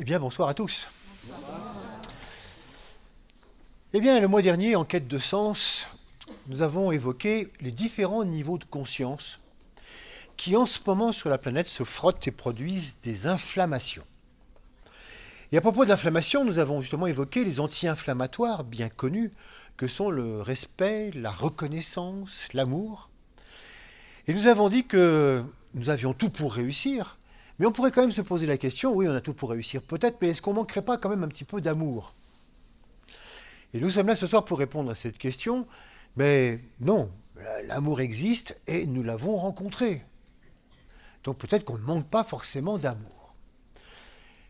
Eh bien, bonsoir à tous. Eh bien, le mois dernier, en quête de sens, nous avons évoqué les différents niveaux de conscience qui, en ce moment, sur la planète, se frottent et produisent des inflammations. Et à propos de l'inflammation, nous avons justement évoqué les anti-inflammatoires bien connus, que sont le respect, la reconnaissance, l'amour. Et nous avons dit que nous avions tout pour réussir, mais on pourrait quand même se poser la question, oui, on a tout pour réussir peut-être, mais est-ce qu'on ne manquerait pas quand même un petit peu d'amour? Et nous sommes là ce soir pour répondre à cette question, mais non, l'amour existe et nous l'avons rencontré. Donc peut-être qu'on ne manque pas forcément d'amour.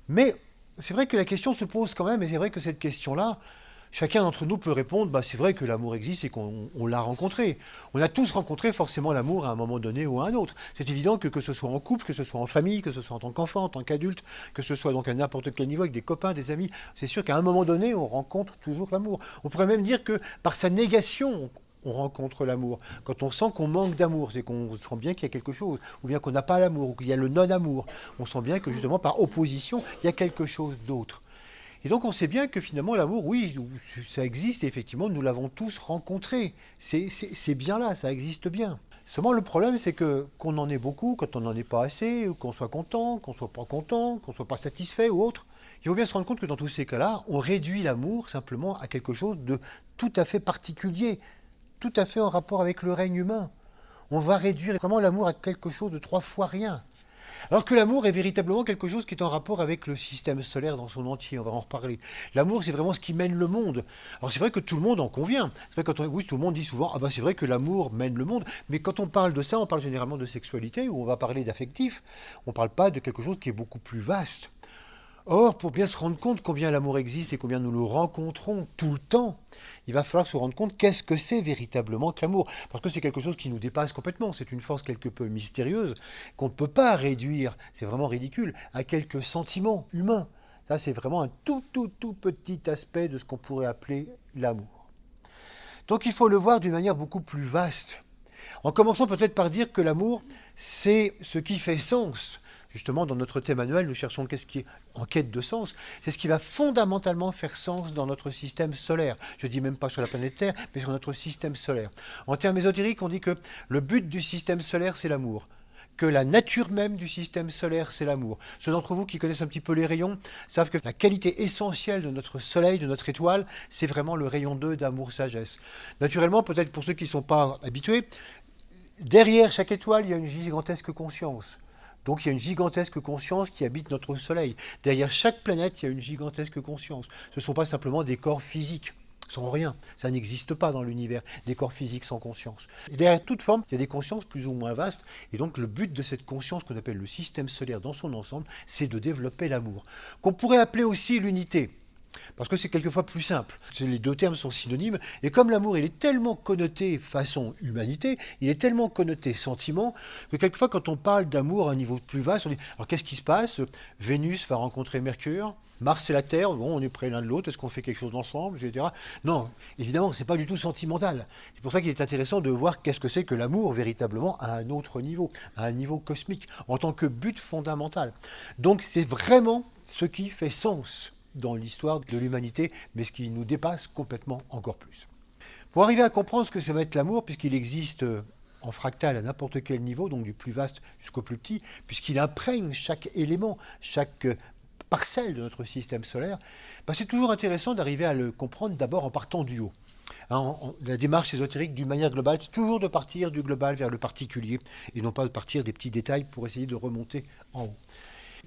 Mais c'est vrai que la question se pose quand même, et c'est vrai que cette question-là, chacun d'entre nous peut répondre, c'est vrai que l'amour existe et qu'on l'a rencontré. On a tous rencontré forcément l'amour à un moment donné ou à un autre. C'est évident que ce soit en couple, que ce soit en famille, que ce soit en tant qu'enfant, en tant qu'adulte, que ce soit donc à n'importe quel niveau avec des copains, des amis, c'est sûr qu'à un moment donné, on rencontre toujours l'amour. On pourrait même dire que par sa négation, on rencontre l'amour. Quand on sent qu'on manque d'amour, c'est qu'on sent bien qu'il y a quelque chose, ou bien qu'on n'a pas l'amour, ou qu'il y a le non-amour. On sent bien que justement par opposition, il y a quelque chose d'autre. Et donc on sait bien que finalement l'amour, oui, ça existe et effectivement nous l'avons tous rencontré. C'est bien là, ça existe bien. Seulement le problème c'est que qu'on en ait beaucoup, quand on n'en est pas assez, ou qu'on soit content, qu'on soit pas content, qu'on soit pas satisfait ou autre, il faut bien se rendre compte que dans tous ces cas-là, on réduit l'amour simplement à quelque chose de tout à fait particulier, tout à fait en rapport avec le règne humain. On va réduire vraiment l'amour à quelque chose de 3 fois rien. Alors que l'amour est véritablement quelque chose qui est en rapport avec le système solaire dans son entier, on va en reparler. L'amour, c'est vraiment ce qui mène le monde. Alors c'est vrai que tout le monde en convient. C'est vrai oui, tout le monde dit souvent, c'est vrai que l'amour mène le monde. Mais quand on parle de ça, on parle généralement de sexualité, ou on va parler d'affectif. On ne parle pas de quelque chose qui est beaucoup plus vaste. Or, pour bien se rendre compte combien l'amour existe et combien nous le rencontrons tout le temps, il va falloir se rendre compte qu'est-ce que c'est véritablement que l'amour. Parce que c'est quelque chose qui nous dépasse complètement. C'est une force quelque peu mystérieuse qu'on ne peut pas réduire, c'est vraiment ridicule, à quelques sentiments humains. Ça, c'est vraiment un tout petit aspect de ce qu'on pourrait appeler l'amour. Donc il faut le voir d'une manière beaucoup plus vaste. En commençant peut-être par dire que l'amour, c'est ce qui fait sens. Justement, dans notre thème annuel, nous cherchons qu'est-ce qui est en quête de sens. C'est ce qui va fondamentalement faire sens dans notre système solaire. Je ne dis même pas sur la planète Terre, mais sur notre système solaire. En termes ésotériques, on dit que le but du système solaire, c'est l'amour. Que la nature même du système solaire, c'est l'amour. Ceux d'entre vous qui connaissent un petit peu les rayons savent que la qualité essentielle de notre soleil, de notre étoile, c'est vraiment le rayon 2 d'amour-sagesse. Naturellement, peut-être pour ceux qui ne sont pas habitués, derrière chaque étoile, il y a une gigantesque conscience. Donc il y a une gigantesque conscience qui habite notre Soleil. Derrière chaque planète, il y a une gigantesque conscience. Ce ne sont pas simplement des corps physiques, sans rien. Ça n'existe pas dans l'univers, des corps physiques sans conscience. Et derrière toute forme, il y a des consciences plus ou moins vastes. Et donc le but de cette conscience qu'on appelle le système solaire dans son ensemble, c'est de développer l'amour. Qu'on pourrait appeler aussi l'unité. Parce que c'est quelquefois plus simple. Les deux termes sont synonymes. Et comme l'amour, il est tellement connoté façon humanité, il est tellement connoté sentiment, que quelquefois, quand on parle d'amour à un niveau plus vaste, on dit, alors qu'est-ce qui se passe? Vénus va rencontrer Mercure, Mars et la Terre, bon, on est près l'un de l'autre, est-ce qu'on fait quelque chose ensemble, etc. Non, évidemment, c'est pas du tout sentimental. C'est pour ça qu'il est intéressant de voir qu'est-ce que c'est que l'amour véritablement à un autre niveau, à un niveau cosmique, en tant que but fondamental. Donc c'est vraiment ce qui fait sens dans l'histoire de l'humanité, mais ce qui nous dépasse complètement encore plus. Pour arriver à comprendre ce que ça va être l'amour, puisqu'il existe en fractal à n'importe quel niveau, donc du plus vaste jusqu'au plus petit, puisqu'il imprègne chaque élément, chaque parcelle de notre système solaire, c'est toujours intéressant d'arriver à le comprendre d'abord en partant du haut. La démarche ésotérique d'une manière globale, c'est toujours de partir du global vers le particulier, et non pas de partir des petits détails pour essayer de remonter en haut.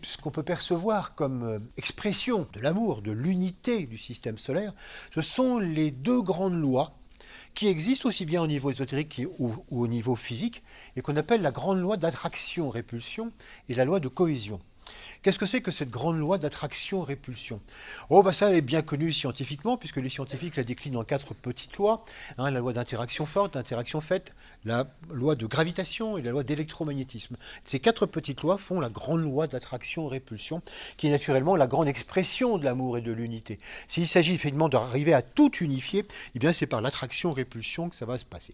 Ce qu'on peut percevoir comme expression de l'amour, de l'unité du système solaire, ce sont les deux grandes lois qui existent aussi bien au niveau ésotérique ou au niveau physique, et qu'on appelle la grande loi d'attraction-répulsion et la loi de cohésion. Qu'est-ce que c'est que cette grande loi d'attraction-répulsion? Ça, elle est bien connue scientifiquement, puisque les scientifiques la déclinent en 4 petites lois. La loi d'interaction forte, d'interaction faite, la loi de gravitation et la loi d'électromagnétisme. Ces 4 petites lois font la grande loi d'attraction-répulsion, qui est naturellement la grande expression de l'amour et de l'unité. S'il s'agit effectivement d'arriver à tout unifier, c'est par l'attraction-répulsion que ça va se passer.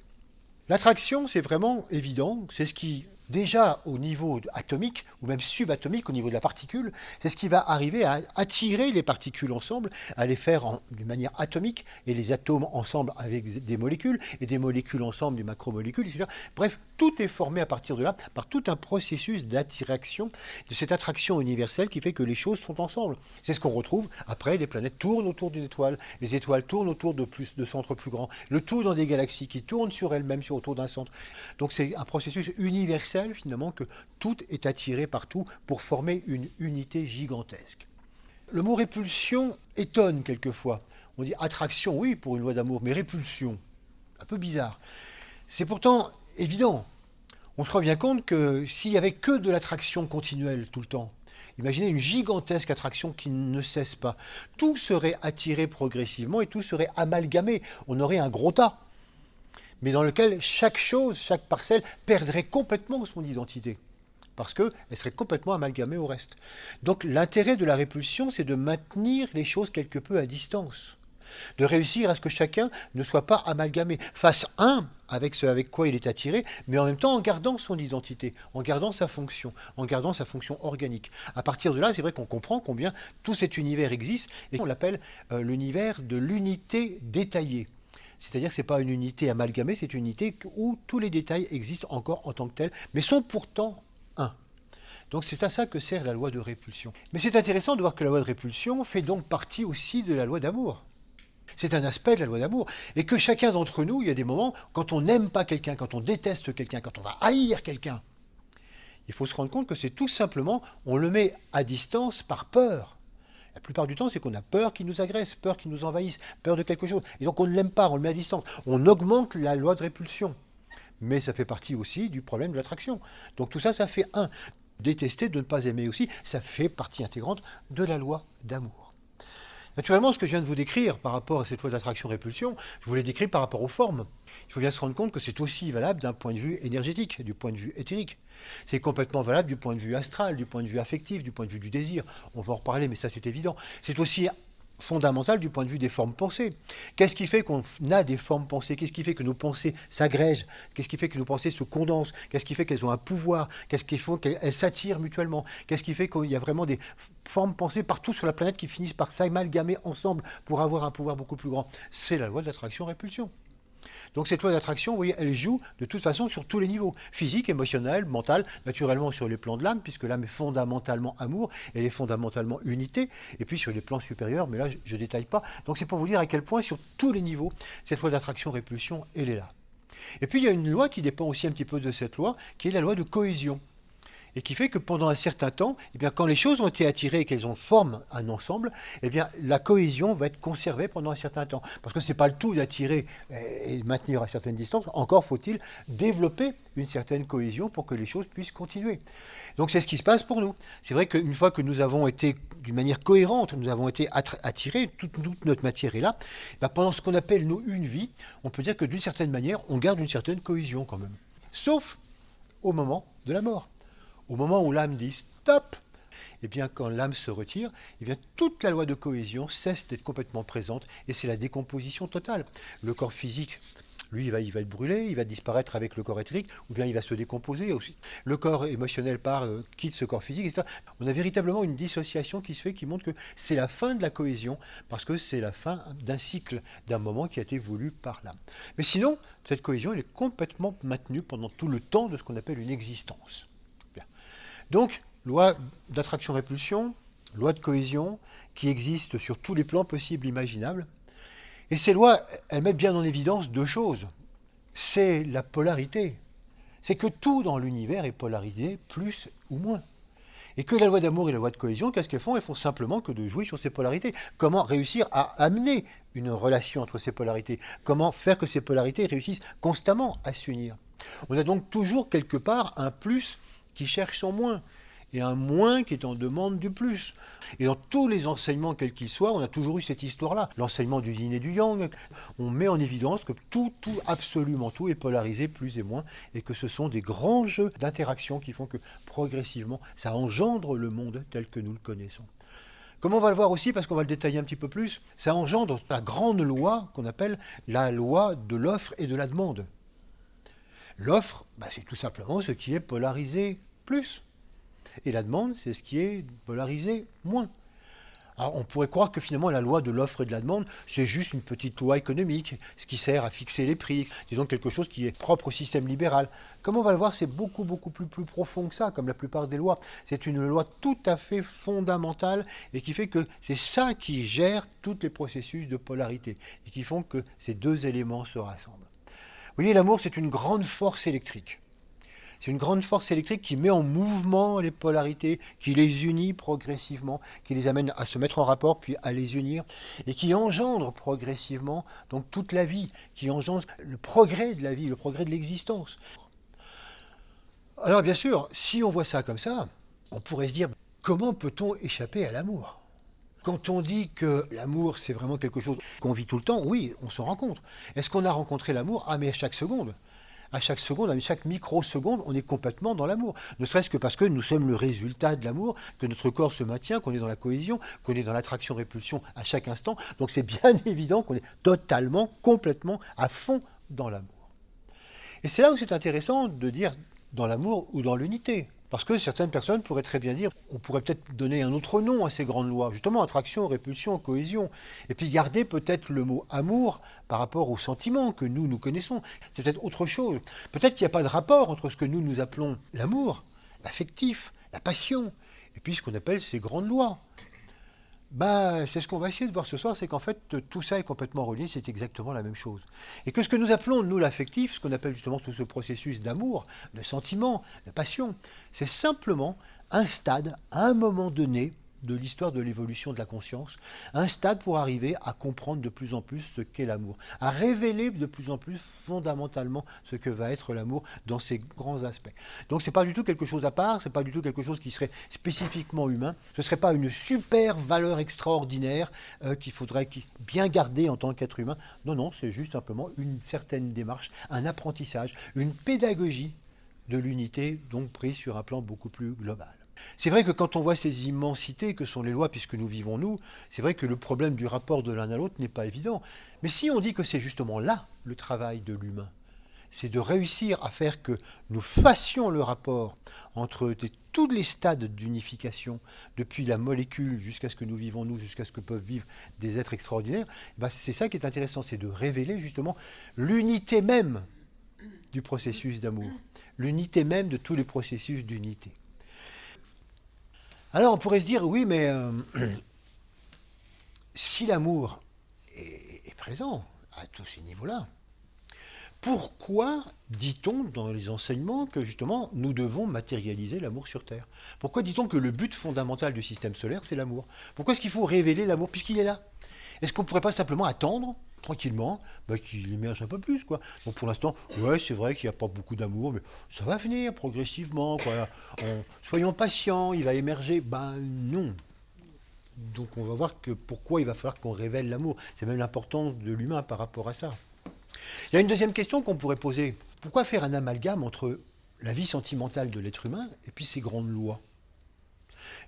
L'attraction, c'est vraiment évident, c'est ce qui déjà au niveau atomique, ou même subatomique, au niveau de la particule, c'est ce qui va arriver à attirer les particules ensemble, à les faire d'une manière atomique, et les atomes ensemble avec des molécules, et des molécules ensemble, des macromolécules, etc. Bref, tout est formé à partir de là, par tout un processus d'attraction, de cette attraction universelle qui fait que les choses sont ensemble. C'est ce qu'on retrouve après, les planètes tournent autour d'une étoile, les étoiles tournent autour de centres plus grands, le tout dans des galaxies qui tournent sur elles-mêmes autour d'un centre. Donc c'est un processus universel finalement, que tout est attiré partout pour former une unité gigantesque. Le mot répulsion étonne quelquefois. On dit attraction, oui, pour une loi d'amour, mais répulsion, un peu bizarre. C'est pourtant évident. On se rend bien compte que s'il n'y avait que de l'attraction continuelle tout le temps, imaginez une gigantesque attraction qui ne cesse pas, tout serait attiré progressivement et tout serait amalgamé. On aurait un gros tas, mais dans lequel chaque chose, chaque parcelle perdrait complètement son identité, parce qu'elle serait complètement amalgamée au reste. Donc l'intérêt de la répulsion, c'est de maintenir les choses quelque peu à distance, de réussir à ce que chacun ne soit pas amalgamé, fasse un avec ce avec quoi il est attiré, mais en même temps en gardant son identité, en gardant sa fonction organique. À partir de là, c'est vrai qu'on comprend combien tout cet univers existe, et on l'appelle l'univers de l'unité détaillée. C'est-à-dire que ce n'est pas une unité amalgamée, c'est une unité où tous les détails existent encore en tant que tels, mais sont pourtant un. Donc c'est à ça que sert la loi de répulsion. Mais c'est intéressant de voir que la loi de répulsion fait donc partie aussi de la loi d'amour. C'est un aspect de la loi d'amour. Et que chacun d'entre nous, il y a des moments, quand on n'aime pas quelqu'un, quand on déteste quelqu'un, quand on va haïr quelqu'un, il faut se rendre compte que c'est tout simplement, on le met à distance par peur. La plupart du temps, c'est qu'on a peur qu'il nous agresse, peur qu'il nous envahisse, peur de quelque chose. Et donc on ne l'aime pas, on le met à distance. On augmente la loi de répulsion. Mais ça fait partie aussi du problème de l'attraction. Donc tout ça, ça fait un. Détester, de ne pas aimer aussi, ça fait partie intégrante de la loi d'amour. Naturellement, ce que je viens de vous décrire par rapport à cette loi d'attraction-répulsion, je vous l'ai décrit par rapport aux formes. Il faut bien se rendre compte que c'est aussi valable d'un point de vue énergétique, du point de vue éthérique. C'est complètement valable du point de vue astral, du point de vue affectif, du point de vue du désir. On va en reparler, mais ça c'est évident. C'est aussi fondamental du point de vue des formes pensées. Qu'est-ce qui fait qu'on a des formes pensées? Qu'est-ce qui fait que nos pensées s'agrègent? Qu'est-ce qui fait que nos pensées se condensent? Qu'est-ce qui fait qu'elles ont un pouvoir? Qu'est-ce qui fait qu'elles s'attirent mutuellement? Qu'est-ce qui fait qu'il y a vraiment des formes pensées partout sur la planète qui finissent par s'amalgamer ensemble pour avoir un pouvoir beaucoup plus grand? C'est la loi de l'attraction-répulsion. Donc cette loi d'attraction, vous voyez, elle joue de toute façon sur tous les niveaux, physique, émotionnel, mental, naturellement sur les plans de l'âme, puisque l'âme est fondamentalement amour, elle est fondamentalement unité, et puis sur les plans supérieurs, mais là je ne détaille pas. Donc c'est pour vous dire à quel point sur tous les niveaux, cette loi d'attraction-répulsion, elle est là. Et puis il y a une loi qui dépend aussi un petit peu de cette loi, qui est la loi de cohésion. Et qui fait que pendant un certain temps, eh bien, quand les choses ont été attirées et qu'elles forment un ensemble, eh bien, la cohésion va être conservée pendant un certain temps. Parce que ce n'est pas le tout d'attirer et maintenir à certaines distances, encore faut-il développer une certaine cohésion pour que les choses puissent continuer. Donc c'est ce qui se passe pour nous. C'est vrai qu'une fois que nous avons été, d'une manière cohérente, nous avons été attirés, toute notre matière est là, ben, pendant ce qu'on appelle une vie, on peut dire que d'une certaine manière, on garde une certaine cohésion quand même. Sauf au moment de la mort. Au moment où l'âme dit stop, eh bien quand l'âme se retire, eh bien toute la loi de cohésion cesse d'être complètement présente et c'est la décomposition totale. Le corps physique, lui, il va être brûlé, il va disparaître avec le corps éthérique, ou bien il va se décomposer aussi. Le corps émotionnel quitte ce corps physique, et ça, on a véritablement une dissociation qui se fait, qui montre que c'est la fin de la cohésion, parce que c'est la fin d'un cycle, d'un moment qui a été voulu par l'âme. Mais sinon, cette cohésion, elle est complètement maintenue pendant tout le temps de ce qu'on appelle une existence. Bien. Donc, loi d'attraction-répulsion, loi de cohésion, qui existe sur tous les plans possibles, imaginables. Et ces lois, elles mettent bien en évidence deux choses. C'est la polarité. C'est que tout dans l'univers est polarisé, plus ou moins. Et que la loi d'amour et la loi de cohésion, qu'est-ce qu'elles font? Elles font simplement que de jouer sur ces polarités. Comment réussir à amener une relation entre ces polarités? Comment faire que ces polarités réussissent constamment à s'unir? On a donc toujours quelque part un plus qui cherche son moins, et un moins qui est en demande du plus. Et dans tous les enseignements, quels qu'ils soient, on a toujours eu cette histoire-là. L'enseignement du yin et du yang, on met en évidence que tout, absolument tout est polarisé, plus et moins, et que ce sont des grands jeux d'interaction qui font que progressivement, ça engendre le monde tel que nous le connaissons. Comme on va le voir aussi, parce qu'on va le détailler un petit peu plus, ça engendre la grande loi qu'on appelle la loi de l'offre et de la demande. L'offre, c'est tout simplement ce qui est polarisé plus. Et la demande, c'est ce qui est polarisé moins. Alors, on pourrait croire que finalement la loi de l'offre et de la demande, c'est juste une petite loi économique, ce qui sert à fixer les prix, disons quelque chose qui est propre au système libéral. Comme on va le voir, c'est beaucoup plus profond que ça, comme la plupart des lois. C'est une loi tout à fait fondamentale et qui fait que c'est ça qui gère tous les processus de polarité et qui font que ces deux éléments se rassemblent. Vous voyez, l'amour, c'est une grande force électrique. C'est une grande force électrique qui met en mouvement les polarités, qui les unit progressivement, qui les amène à se mettre en rapport, puis à les unir, et qui engendre progressivement donc toute la vie, qui engendre le progrès de la vie, le progrès de l'existence. Alors bien sûr, si on voit ça comme ça, on pourrait se dire, comment peut-on échapper à l'amour ? Quand on dit que l'amour, c'est vraiment quelque chose qu'on vit tout le temps, oui, on s'en rend compte. Est-ce qu'on a rencontré l'amour ? Ah, mais à chaque seconde, à chaque microseconde, on est complètement dans l'amour. Ne serait-ce que parce que nous sommes le résultat de l'amour, que notre corps se maintient, qu'on est dans la cohésion, qu'on est dans l'attraction-répulsion à chaque instant. Donc c'est bien évident qu'on est totalement, complètement, à fond dans l'amour. Et c'est là où c'est intéressant de dire dans l'amour ou dans l'unité. Parce que certaines personnes pourraient très bien dire, on pourrait peut-être donner un autre nom à ces grandes lois, justement attraction, répulsion, cohésion, et puis garder peut-être le mot amour par rapport aux sentiments que nous connaissons. C'est peut-être autre chose. Peut-être qu'il n'y a pas de rapport entre ce que nous appelons l'amour, l'affectif, la passion, et puis ce qu'on appelle ces grandes lois. C'est ce qu'on va essayer de voir ce soir, c'est qu'en fait, tout ça est complètement relié, c'est exactement la même chose. Et que ce que nous appelons, nous, l'affectif, ce qu'on appelle justement tout ce processus d'amour, de sentiment, de passion, c'est simplement un stade, à un moment donné, de l'histoire de l'évolution de la conscience, un stade pour arriver à comprendre de plus en plus ce qu'est l'amour, à révéler de plus en plus fondamentalement ce que va être l'amour dans ses grands aspects. Donc c'est pas du tout quelque chose à part, c'est pas du tout quelque chose qui serait spécifiquement humain, ce serait pas une super valeur extraordinaire qu'il faudrait bien garder en tant qu'être humain. Non, c'est juste simplement une certaine démarche, un apprentissage, une pédagogie de l'unité, donc prise sur un plan beaucoup plus global. C'est vrai que quand on voit ces immensités que sont les lois, puisque nous vivons nous, c'est vrai que le problème du rapport de l'un à l'autre n'est pas évident. Mais si on dit que c'est justement là le travail de l'humain, c'est de réussir à faire que nous fassions le rapport entre tous les stades d'unification, depuis la molécule jusqu'à ce que nous vivons nous, jusqu'à ce que peuvent vivre des êtres extraordinaires, c'est ça qui est intéressant, c'est de révéler justement l'unité même du processus d'amour, l'unité même de tous les processus d'unité. Alors on pourrait se dire, oui, mais si l'amour est présent à tous ces niveaux-là, pourquoi dit-on dans les enseignements que justement nous devons matérialiser l'amour sur Terre ? Pourquoi dit-on que le but fondamental du système solaire, c'est l'amour ? Pourquoi est-ce qu'il faut révéler l'amour puisqu'il est là ? Est-ce qu'on ne pourrait pas simplement attendre tranquillement qu'il émerge un peu plus, quoi. Donc pour l'instant, ouais, c'est vrai qu'il n'y a pas beaucoup d'amour, mais ça va venir progressivement, quoi. Soyons patients, il va émerger. Non. Donc on va voir que pourquoi il va falloir qu'on révèle l'amour. C'est même l'importance de l'humain par rapport à ça. Il y a une deuxième question qu'on pourrait poser. Pourquoi faire un amalgame entre la vie sentimentale de l'être humain et puis ces grandes lois ?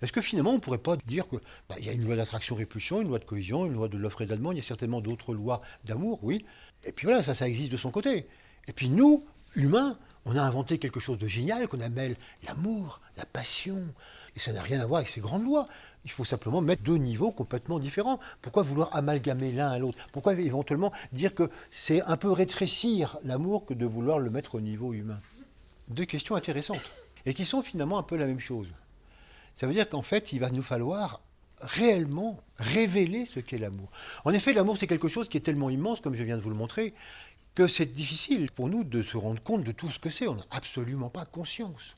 Est-ce que finalement on ne pourrait pas dire qu'il y a une loi d'attraction-répulsion, une loi de cohésion, une loi de l'offre et de la demande, il y a certainement d'autres lois d'amour, oui. Et puis voilà, ça existe de son côté. Et puis nous, humains, on a inventé quelque chose de génial qu'on appelle l'amour, la passion. Et ça n'a rien à voir avec ces grandes lois. Il faut simplement mettre deux niveaux complètement différents. Pourquoi vouloir amalgamer l'un à l'autre ? Pourquoi éventuellement dire que c'est un peu rétrécir l'amour que de vouloir le mettre au niveau humain ? Deux questions intéressantes. Et qui sont finalement un peu la même chose. Ça veut dire qu'en fait, il va nous falloir réellement révéler ce qu'est l'amour. En effet, l'amour, c'est quelque chose qui est tellement immense, comme je viens de vous le montrer, que c'est difficile pour nous de se rendre compte de tout ce que c'est. On n'a absolument pas conscience.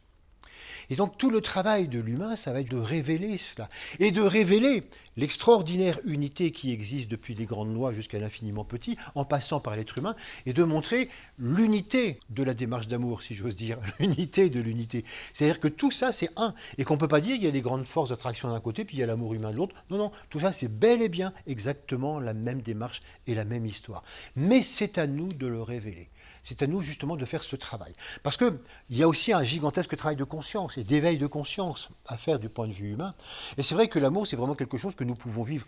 Et donc tout le travail de l'humain, ça va être de révéler cela. Et de révéler l'extraordinaire unité qui existe depuis les grandes lois jusqu'à l'infiniment petit, en passant par l'être humain, et de montrer l'unité de la démarche d'amour, si j'ose dire, l'unité de l'unité. C'est-à-dire que tout ça, c'est un. Et qu'on ne peut pas dire qu'il y a les grandes forces d'attraction d'un côté, puis il y a l'amour humain de l'autre. Non, tout ça, c'est bel et bien exactement la même démarche et la même histoire. Mais c'est à nous de le révéler. C'est à nous justement de faire ce travail. Parce qu'il y a aussi un gigantesque travail de conscience et d'éveil de conscience à faire du point de vue humain. Et c'est vrai que l'amour, c'est vraiment quelque chose que nous pouvons vivre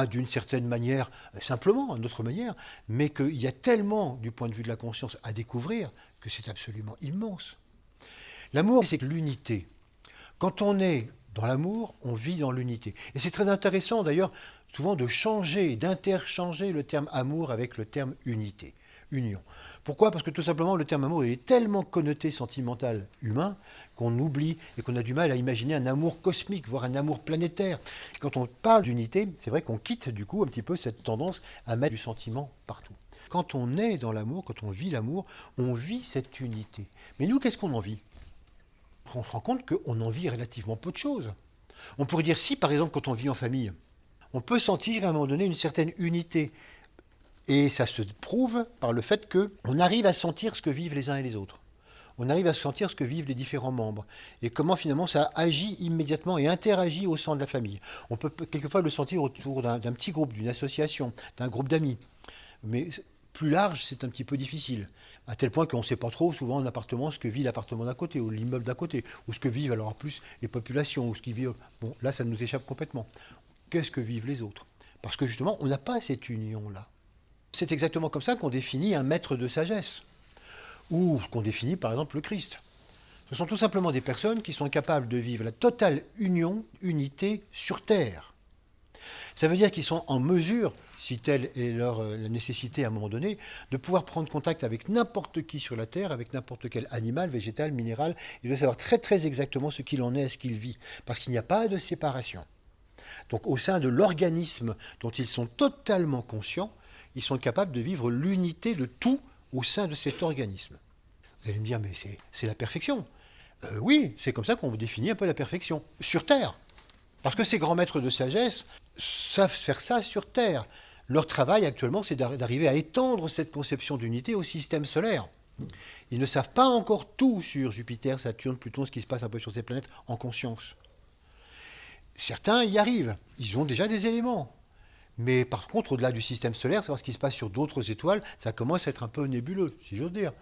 d'une certaine manière, simplement, à notre manière, mais qu'il y a tellement, du point de vue de la conscience, à découvrir, que c'est absolument immense. L'amour, c'est l'unité. Quand on est dans l'amour, on vit dans l'unité. Et c'est très intéressant d'ailleurs, souvent de changer, d'interchanger le terme amour avec le terme unité, union. Pourquoi? Parce que tout simplement, le terme amour il est tellement connoté sentimental humain qu'on oublie et qu'on a du mal à imaginer un amour cosmique, voire un amour planétaire. Quand on parle d'unité, c'est vrai qu'on quitte du coup un petit peu cette tendance à mettre du sentiment partout. Quand on est dans l'amour, quand on vit l'amour, on vit cette unité. Mais nous, qu'est-ce qu'on en vit? On se rend compte qu'on en vit relativement peu de choses. On pourrait dire si, par exemple, quand on vit en famille, on peut sentir à un moment donné une certaine unité. Et ça se prouve par le fait qu'on arrive à sentir ce que vivent les uns et les autres. On arrive à sentir ce que vivent les différents membres et comment finalement ça agit immédiatement et interagit au sein de la famille. On peut quelquefois le sentir autour d'un petit groupe, d'une association, d'un groupe d'amis. Mais plus large, c'est un petit peu difficile. À tel point qu'on ne sait pas trop, souvent en appartement, ce que vit l'appartement d'à côté, ou l'immeuble d'à côté, ou ce que vivent alors en plus les populations, ou ce qui vivent. Bon, là, ça nous échappe complètement. Qu'est-ce que vivent les autres? Parce que justement, on n'a pas cette union-là. C'est exactement comme ça qu'on définit un maître de sagesse, ou qu'on définit par exemple le Christ. Ce sont tout simplement des personnes qui sont capables de vivre la totale union, unité sur Terre. Ça veut dire qu'ils sont en mesure, si telle est la nécessité à un moment donné, de pouvoir prendre contact avec n'importe qui sur la Terre, avec n'importe quel animal, végétal, minéral, et de savoir très très exactement ce qu'il en est, ce qu'il vit, parce qu'il n'y a pas de séparation. Donc au sein de l'organisme dont ils sont totalement conscients, ils sont capables de vivre l'unité de tout au sein de cet organisme. Vous allez me dire, mais c'est la perfection. Oui, c'est comme ça qu'on définit un peu la perfection, sur Terre. Parce que ces grands maîtres de sagesse savent faire ça sur Terre. Leur travail actuellement, c'est d'arriver à étendre cette conception d'unité au système solaire. Ils ne savent pas encore tout sur Jupiter, Saturne, Pluton, ce qui se passe un peu sur ces planètes en conscience. Certains y arrivent, ils ont déjà des éléments. Mais par contre, au-delà du système solaire, savoir ce qui se passe sur d'autres étoiles, ça commence à être un peu nébuleux, si j'ose dire.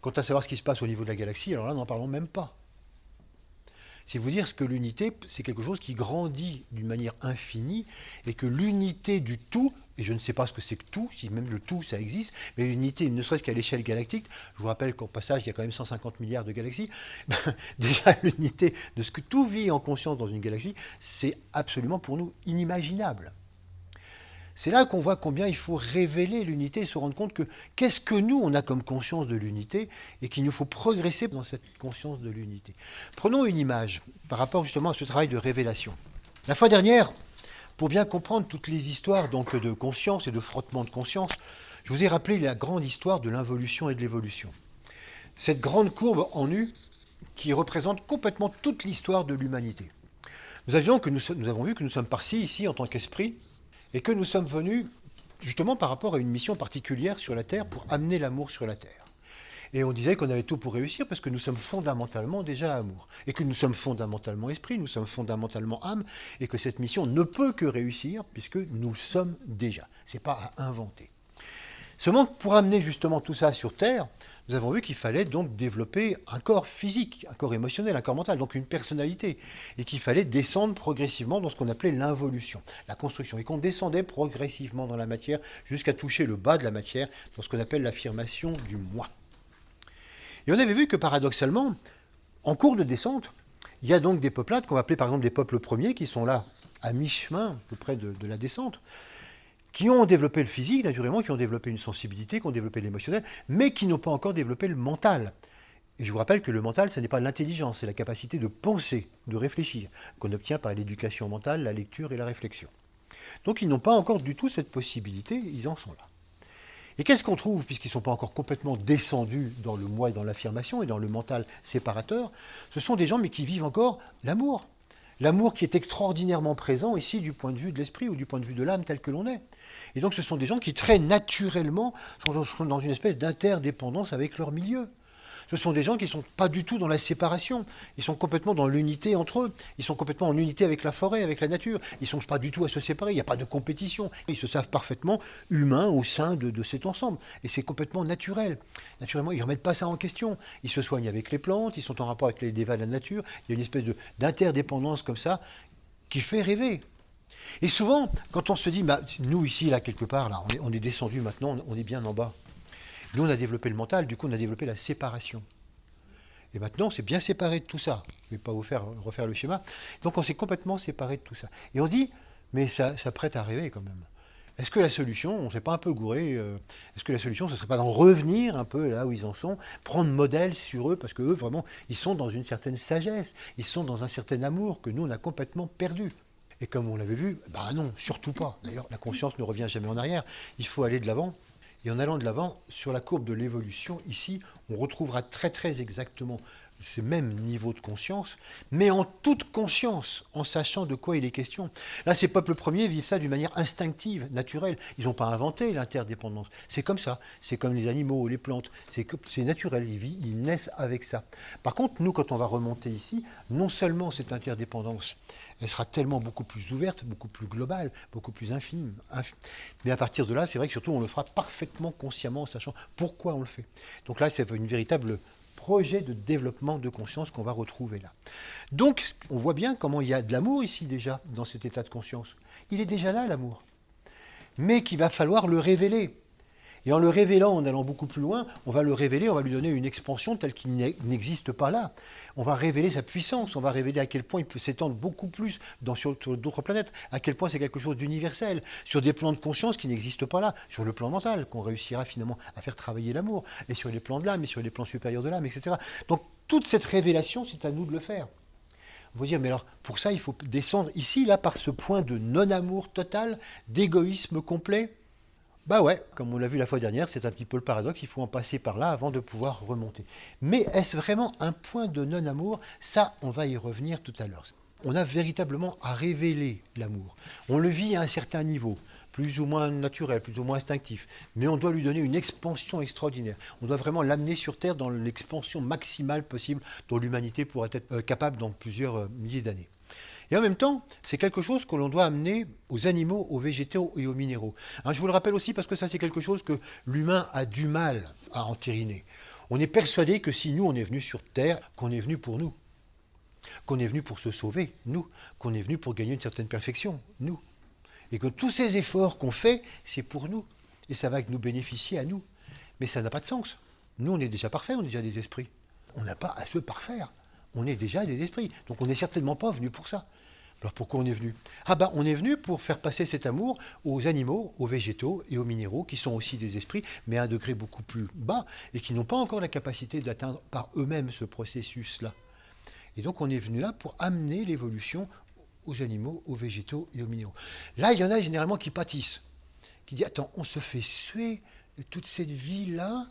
Quant à savoir ce qui se passe au niveau de la galaxie, alors là, n'en parlons même pas. C'est vous dire que l'unité, c'est quelque chose qui grandit d'une manière infinie, et que l'unité du tout, et je ne sais pas ce que c'est que tout, si même le tout ça existe, mais l'unité, ne serait-ce qu'à l'échelle galactique, je vous rappelle qu'au passage, il y a quand même 150 milliards de galaxies, déjà l'unité de ce que tout vit en conscience dans une galaxie, c'est absolument pour nous inimaginable. C'est là qu'on voit combien il faut révéler l'unité et se rendre compte que qu'est-ce que nous, on a comme conscience de l'unité et qu'il nous faut progresser dans cette conscience de l'unité. Prenons une image par rapport justement à ce travail de révélation. La fois dernière, pour bien comprendre toutes les histoires donc, de conscience et de frottement de conscience, je vous ai rappelé la grande histoire de l'involution et de l'évolution. Cette grande courbe en U qui représente complètement toute l'histoire de l'humanité. Nous avons vu que nous sommes partis ici en tant qu'esprit, et que nous sommes venus justement par rapport à une mission particulière sur la Terre pour amener l'amour sur la Terre. Et on disait qu'on avait tout pour réussir parce que nous sommes fondamentalement déjà amour, et que nous sommes fondamentalement esprit, nous sommes fondamentalement âme, et que cette mission ne peut que réussir puisque nous le sommes déjà. Ce n'est pas à inventer. Seulement, pour amener justement tout ça sur Terre, nous avons vu qu'il fallait donc développer un corps physique, un corps émotionnel, un corps mental, donc une personnalité, et qu'il fallait descendre progressivement dans ce qu'on appelait l'involution, la construction, et qu'on descendait progressivement dans la matière jusqu'à toucher le bas de la matière, dans ce qu'on appelle l'affirmation du moi. Et on avait vu que paradoxalement, en cours de descente, il y a donc des peuplades qu'on va appeler par exemple des peuples premiers, qui sont là à mi-chemin, à peu près de la descente, qui ont développé le physique, naturellement, qui ont développé une sensibilité, qui ont développé l'émotionnel, mais qui n'ont pas encore développé le mental. Et je vous rappelle que le mental, ce n'est pas l'intelligence, c'est la capacité de penser, de réfléchir, qu'on obtient par l'éducation mentale, la lecture et la réflexion. Donc ils n'ont pas encore du tout cette possibilité, ils en sont là. Et qu'est-ce qu'on trouve, puisqu'ils ne sont pas encore complètement descendus dans le moi et dans l'affirmation et dans le mental séparateur? Ce sont des gens, mais qui vivent encore l'amour. L'amour qui est extraordinairement présent ici du point de vue de l'esprit ou du point de vue de l'âme tel que l'on est. Et donc ce sont des gens qui très naturellement sont dans une espèce d'interdépendance avec leur milieu. Ce sont des gens qui ne sont pas du tout dans la séparation. Ils sont complètement dans l'unité entre eux. Ils sont complètement en unité avec la forêt, avec la nature. Ils ne songent pas du tout à se séparer. Il n'y a pas de compétition. Ils se savent parfaitement humains au sein de cet ensemble. Et c'est complètement naturel. Naturellement, ils ne remettent pas ça en question. Ils se soignent avec les plantes. Ils sont en rapport avec les dévas de la nature. Il y a une espèce d'interdépendance comme ça qui fait rêver. Et souvent, quand on se dit, bah, nous ici, là, quelque part, là, on est descendu maintenant, on est bien en bas. Nous, on a développé le mental, du coup, on a développé la séparation. Et maintenant, c'est bien séparé de tout ça. Je ne vais pas vous faire refaire le schéma. Donc, on s'est complètement séparé de tout ça. Et on dit, mais ça prête à rêver quand même. Est-ce que la solution, on ne s'est pas un peu gouré, est-ce que la solution, ce ne serait pas d'en revenir un peu là où ils en sont, prendre modèle sur eux, parce qu'eux, vraiment, ils sont dans une certaine sagesse, ils sont dans un certain amour que nous, on a complètement perdu. Et comme on l'avait vu, bah non, surtout pas. D'ailleurs, la conscience ne revient jamais en arrière. Il faut aller de l'avant. Et en allant de l'avant, sur la courbe de l'évolution, ici, on retrouvera très très exactement ce même niveau de conscience, mais en toute conscience, en sachant de quoi il est question. Là, ces peuples premiers vivent ça d'une manière instinctive, naturelle. Ils n'ont pas inventé l'interdépendance. C'est comme ça. C'est comme les animaux, les plantes. C'est naturel. Ils naissent avec ça. Par contre, nous, quand on va remonter ici, non seulement cette interdépendance, elle sera tellement beaucoup plus ouverte, beaucoup plus globale, beaucoup plus infime. Mais à partir de là, c'est vrai que surtout, on le fera parfaitement consciemment, en sachant pourquoi on le fait. Donc là, c'est une véritable projet de développement de conscience qu'on va retrouver là. Donc, on voit bien comment il y a de l'amour ici déjà, dans cet état de conscience. Il est déjà là, l'amour. Mais qu'il va falloir le révéler. Et en le révélant, en allant beaucoup plus loin, on va le révéler, on va lui donner une expansion telle qu'il n'existe pas là. On va révéler sa puissance, on va révéler à quel point il peut s'étendre beaucoup plus sur d'autres planètes, à quel point c'est quelque chose d'universel, sur des plans de conscience qui n'existent pas là, sur le plan mental, qu'on réussira finalement à faire travailler l'amour, et sur les plans de l'âme, et sur les plans supérieurs de l'âme, etc. Donc toute cette révélation, c'est à nous de le faire. Vous voyez, mais alors pour ça, il faut descendre ici, là, par ce point de non-amour total, d'égoïsme complet. Bah ouais, comme on l'a vu la fois dernière, c'est un petit peu le paradoxe, il faut en passer par là avant de pouvoir remonter. Mais est-ce vraiment un point de non-amour? Ça, on va y revenir tout à l'heure. On a véritablement à révéler l'amour. On le vit à un certain niveau, plus ou moins naturel, plus ou moins instinctif, mais on doit lui donner une expansion extraordinaire. On doit vraiment l'amener sur Terre dans l'expansion maximale possible dont l'humanité pourrait être capable dans plusieurs milliers d'années. Et en même temps, c'est quelque chose que l'on doit amener aux animaux, aux végétaux et aux minéraux. Hein, je vous le rappelle aussi parce que ça, c'est quelque chose que l'humain a du mal à entériner. On est persuadé que si nous, on est venu sur Terre, qu'on est venu pour nous. Qu'on est venu pour se sauver, nous. Qu'on est venu pour gagner une certaine perfection, nous. Et que tous ces efforts qu'on fait, c'est pour nous. Et ça va nous bénéficier à nous. Mais ça n'a pas de sens. Nous, on est déjà parfaits, on est déjà des esprits. On n'a pas à se parfaire. On est déjà des esprits. Donc on n'est certainement pas venu pour ça. Alors pourquoi on est venu? Ah ben on est venu pour faire passer cet amour aux animaux, aux végétaux et aux minéraux, qui sont aussi des esprits, mais à un degré beaucoup plus bas, et qui n'ont pas encore la capacité d'atteindre par eux-mêmes ce processus-là. Et donc on est venu là pour amener l'évolution aux animaux, aux végétaux et aux minéraux. Là, il y en a généralement qui pâtissent, qui disent, attends, on se fait suer de toute cette vie-là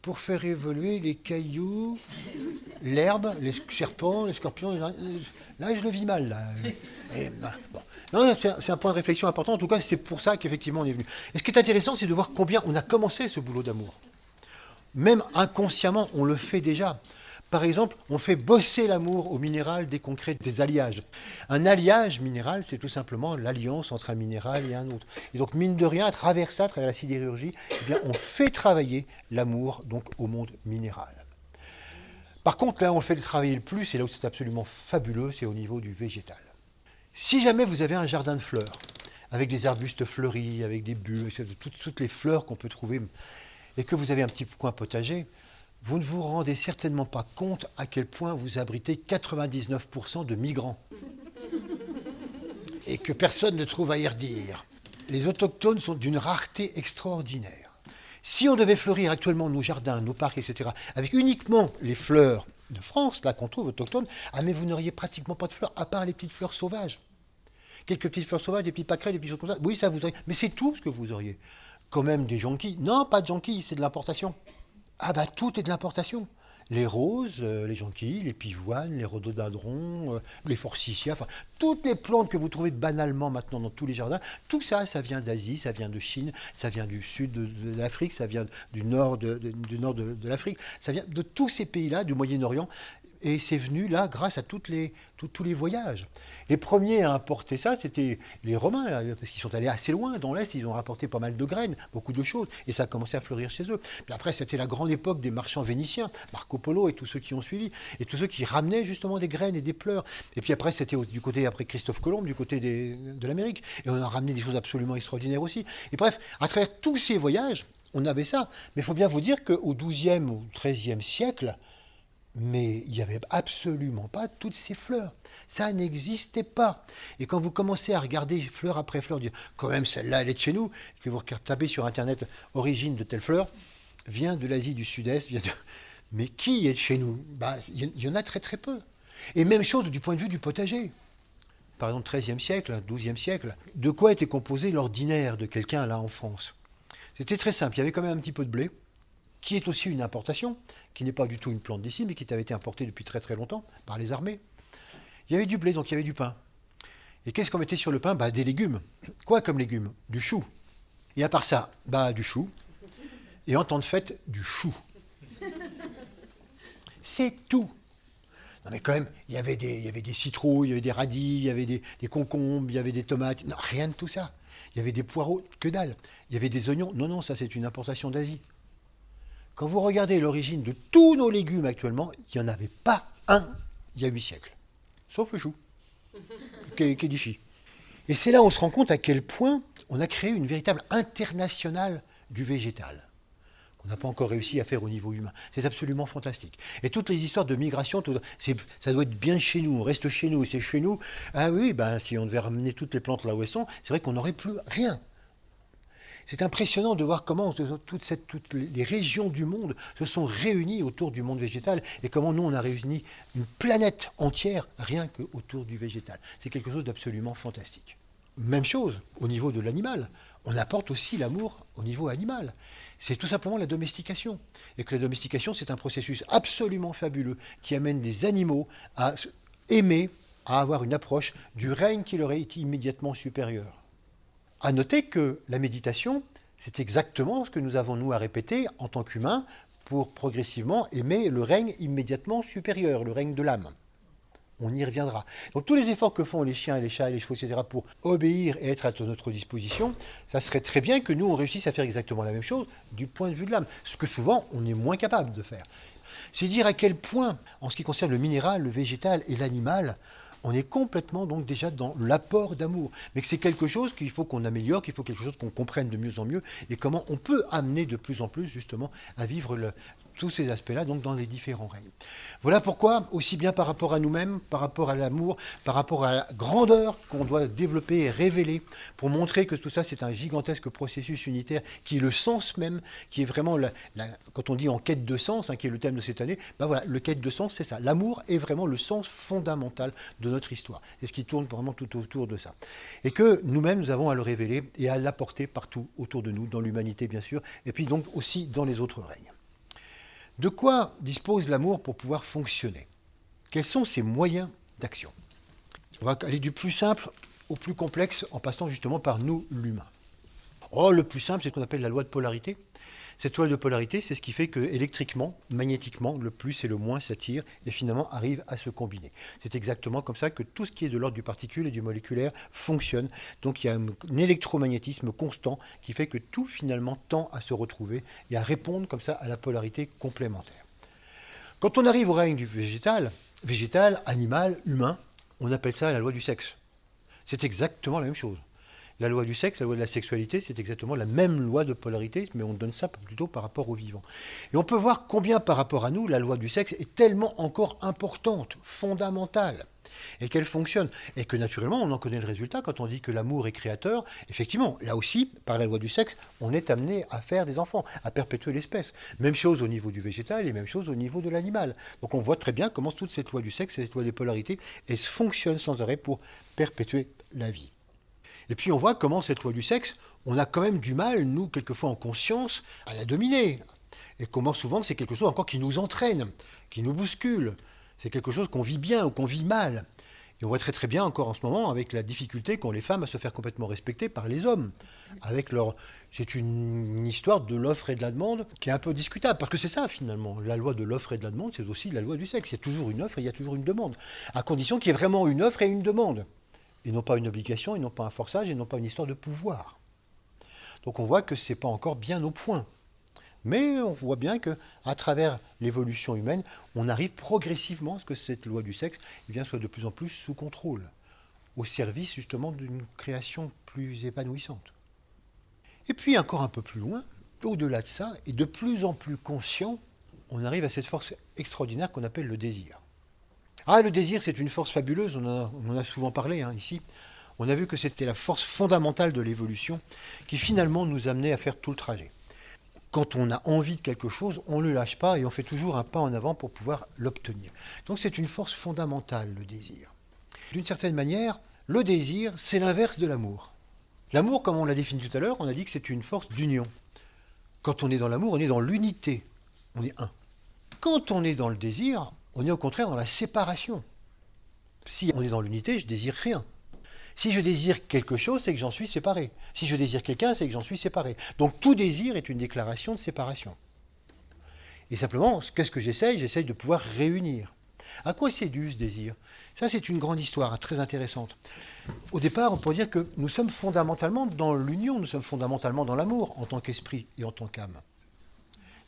pour faire évoluer les cailloux, l'herbe, les serpents, les scorpions. Là, je le vis mal. Là. Bon. Non, c'est un point de réflexion important. En tout cas, c'est pour ça qu'effectivement, on est venu. Et ce qui est intéressant, c'est de voir combien on a commencé ce boulot d'amour. Même inconsciemment, on le fait déjà. Par exemple, on fait bosser l'amour au minéral dès qu'on crée des alliages. Un alliage minéral, c'est tout simplement l'alliance entre un minéral et un autre. Et donc, mine de rien, à travers ça, à travers la sidérurgie, eh bien, on fait travailler l'amour donc, au monde minéral. Par contre, là, on le fait travailler le plus, et là où c'est absolument fabuleux, c'est au niveau du végétal. Si jamais vous avez un jardin de fleurs, avec des arbustes fleuris, avec des bulles, toutes les fleurs qu'on peut trouver, et que vous avez un petit coin potager, vous ne vous rendez certainement pas compte à quel point vous abritez 99% de migrants. Et que personne ne trouve à y redire. Les autochtones sont d'une rareté extraordinaire. Si on devait fleurir actuellement nos jardins, nos parcs, etc., avec uniquement les fleurs de France, là qu'on trouve autochtones, ah mais vous n'auriez pratiquement pas de fleurs, à part les petites fleurs sauvages. Quelques petites fleurs sauvages, des petits pâquerettes, des petites choses comme ça. Oui, ça vous auriez. Mais c'est tout ce que vous auriez. Quand même des jonquilles. Non, pas de jonquilles, c'est de l'importation. Ah bah tout est de l'importation. Les roses, les jonquilles, les pivoines, les rhododendrons, les forsythias, enfin toutes les plantes que vous trouvez banalement maintenant dans tous les jardins, tout ça, ça vient d'Asie, ça vient de Chine, ça vient du sud de l'Afrique, ça vient du nord de l'Afrique, ça vient de tous ces pays-là, du Moyen-Orient. Et c'est venu là grâce à tous les voyages. Les premiers à importer ça, c'était les Romains, parce qu'ils sont allés assez loin dans l'Est, ils ont rapporté pas mal de graines, beaucoup de choses, et ça a commencé à fleurir chez eux. Puis après, c'était la grande époque des marchands vénitiens, Marco Polo et tous ceux qui ont suivi, et tous ceux qui ramenaient justement des graines et des fleurs. Et puis après, c'était du côté, après Christophe Colomb, du côté de l'Amérique, et on a ramené des choses absolument extraordinaires aussi. Et bref, à travers tous ces voyages, On avait ça. Mais il faut bien vous dire qu'au XIIe ou XIIIe siècle, mais il n'y avait absolument pas toutes ces fleurs. Ça n'existait pas. Et quand vous commencez à regarder fleur après fleur, dire quand même celle-là, elle est de chez nous, que vous tapez sur Internet origine de telle fleur, vient de l'Asie du Sud-Est, mais qui est de chez nous? Il y en a très très peu. Et même chose du point de vue du potager. Par exemple, XIIIe siècle, XIIe siècle, de quoi était composé l'ordinaire de quelqu'un là en France? C'était très simple, il y avait quand même un petit peu de blé, qui est aussi une importation, qui n'est pas du tout une plante d'ici, mais qui avait été importée depuis très très longtemps par les armées. Il y avait du blé, donc il y avait du pain. Et qu'est-ce qu'on mettait sur le pain? Des légumes. Quoi comme légumes? Du chou. Et à part ça, du chou. Et en temps de fête, du chou. C'est tout. Non mais quand même, il y avait des citrouilles, il y avait des radis, il y avait des concombres, il y avait des tomates. Non, rien de tout ça. Il y avait des poireaux, que dalle. Il y avait des oignons. Non, non, ça c'est une importation d'Asie. Quand vous regardez l'origine de tous nos légumes actuellement, il n'y en avait pas un il y a 8 siècles. Sauf le chou, qui est d'ici. Et c'est là où on se rend compte à quel point on a créé une véritable internationale du végétal, qu'on n'a pas encore réussi à faire au niveau humain. C'est absolument fantastique. Et toutes les histoires de migration, ça doit être bien chez nous, on reste chez nous, c'est chez nous. Ah oui, si on devait ramener toutes les plantes là où elles sont, c'est vrai qu'on n'aurait plus rien. C'est impressionnant de voir comment toutes les régions du monde se sont réunies autour du monde végétal et comment nous, on a réuni une planète entière rien qu'autour du végétal. C'est quelque chose d'absolument fantastique. Même chose au niveau de l'animal. On apporte aussi l'amour au niveau animal. C'est tout simplement la domestication. Et que la domestication, c'est un processus absolument fabuleux qui amène des animaux à aimer, à avoir une approche du règne qui leur est immédiatement supérieur. À noter que la méditation, c'est exactement ce que nous avons, nous, à répéter en tant qu'humains pour progressivement aimer le règne immédiatement supérieur, le règne de l'âme. On y reviendra. Donc tous les efforts que font les chiens et les chats et les chevaux, etc., pour obéir et être à notre disposition, ça serait très bien que nous, on réussisse à faire exactement la même chose du point de vue de l'âme, ce que souvent, on est moins capable de faire. C'est dire à quel point, en ce qui concerne le minéral, le végétal et l'animal, on est complètement donc déjà dans l'apport d'amour. Mais que c'est quelque chose qu'il faut qu'on améliore, qu'il faut quelque chose qu'on comprenne de mieux en mieux, et comment on peut amener de plus en plus justement à vivre tous ces aspects-là donc dans les différents règnes. Voilà pourquoi, aussi bien par rapport à nous-mêmes, par rapport à l'amour, par rapport à la grandeur qu'on doit développer et révéler, pour montrer que tout ça c'est un gigantesque processus unitaire qui est le sens même, qui est vraiment, quand on dit en quête de sens, qui est le thème de cette année, voilà, le quête de sens c'est ça. L'amour est vraiment le sens fondamental de notre histoire. C'est ce qui tourne vraiment tout autour de ça. Et que nous-mêmes, nous avons à le révéler et à l'apporter partout autour de nous, dans l'humanité bien sûr, et puis donc aussi dans les autres règnes. De quoi dispose l'amour pour pouvoir fonctionner? Quels sont ses moyens d'action? On va aller du plus simple au plus complexe en passant justement par nous, l'humain. Le plus simple, c'est ce qu'on appelle la loi de polarité. Cette loi de polarité, c'est ce qui fait que électriquement, magnétiquement, le plus et le moins s'attirent et finalement arrivent à se combiner. C'est exactement comme ça que tout ce qui est de l'ordre du particule et du moléculaire fonctionne. Donc il y a un électromagnétisme constant qui fait que tout finalement tend à se retrouver et à répondre comme ça à la polarité complémentaire. Quand on arrive au règne du végétal, animal, humain, on appelle ça la loi du sexe. C'est exactement la même chose. La loi du sexe, la loi de la sexualité, c'est exactement la même loi de polarité, mais on donne ça plutôt par rapport au vivant. Et on peut voir combien par rapport à nous, la loi du sexe est tellement encore importante, fondamentale, et qu'elle fonctionne. Et que naturellement, on en connaît le résultat quand on dit que l'amour est créateur. Effectivement, là aussi, par la loi du sexe, on est amené à faire des enfants, à perpétuer l'espèce. Même chose au niveau du végétal et même chose au niveau de l'animal. Donc on voit très bien comment toute cette loi du sexe, cette loi des polarités, elle fonctionne sans arrêt pour perpétuer la vie. Et puis on voit comment cette loi du sexe, on a quand même du mal, nous, quelquefois en conscience, à la dominer. Et comment souvent c'est quelque chose encore qui nous entraîne, qui nous bouscule. C'est quelque chose qu'on vit bien ou qu'on vit mal. Et on voit très très bien encore en ce moment avec la difficulté qu'ont les femmes à se faire complètement respecter par les hommes. C'est une histoire de l'offre et de la demande qui est un peu discutable. Parce que c'est ça finalement, la loi de l'offre et de la demande, c'est aussi la loi du sexe. Il y a toujours une offre et il y a toujours une demande. À condition qu'il y ait vraiment une offre et une demande. Et non pas une obligation, et non pas un forçage, et non pas une histoire de pouvoir. Donc on voit que ce n'est pas encore bien au point. Mais on voit bien qu'à travers l'évolution humaine, on arrive progressivement à ce que cette loi du sexe soit de plus en plus sous contrôle, au service justement d'une création plus épanouissante. Et puis encore un peu plus loin, au-delà de ça, et de plus en plus conscient, on arrive à cette force extraordinaire qu'on appelle le désir. Ah, le désir, c'est une force fabuleuse, on en a souvent parlé ici. On a vu que c'était la force fondamentale de l'évolution qui finalement nous amenait à faire tout le trajet. Quand on a envie de quelque chose, on ne le lâche pas et on fait toujours un pas en avant pour pouvoir l'obtenir. Donc c'est une force fondamentale, le désir. D'une certaine manière, le désir, c'est l'inverse de l'amour. L'amour, comme on l'a défini tout à l'heure, on a dit que c'est une force d'union. Quand on est dans l'amour, on est dans l'unité. On est un. Quand on est dans le désir, on est au contraire dans la séparation. Si on est dans l'unité, je désire rien. Si je désire quelque chose, c'est que j'en suis séparé. Si je désire quelqu'un, c'est que j'en suis séparé. Donc tout désir est une déclaration de séparation. Et simplement, qu'est-ce que j'essaye? J'essaye de pouvoir réunir. À quoi c'est dû ce désir? Ça, c'est une grande histoire très intéressante. Au départ, on pourrait dire que nous sommes fondamentalement dans l'union, nous sommes fondamentalement dans l'amour, en tant qu'esprit et en tant qu'âme.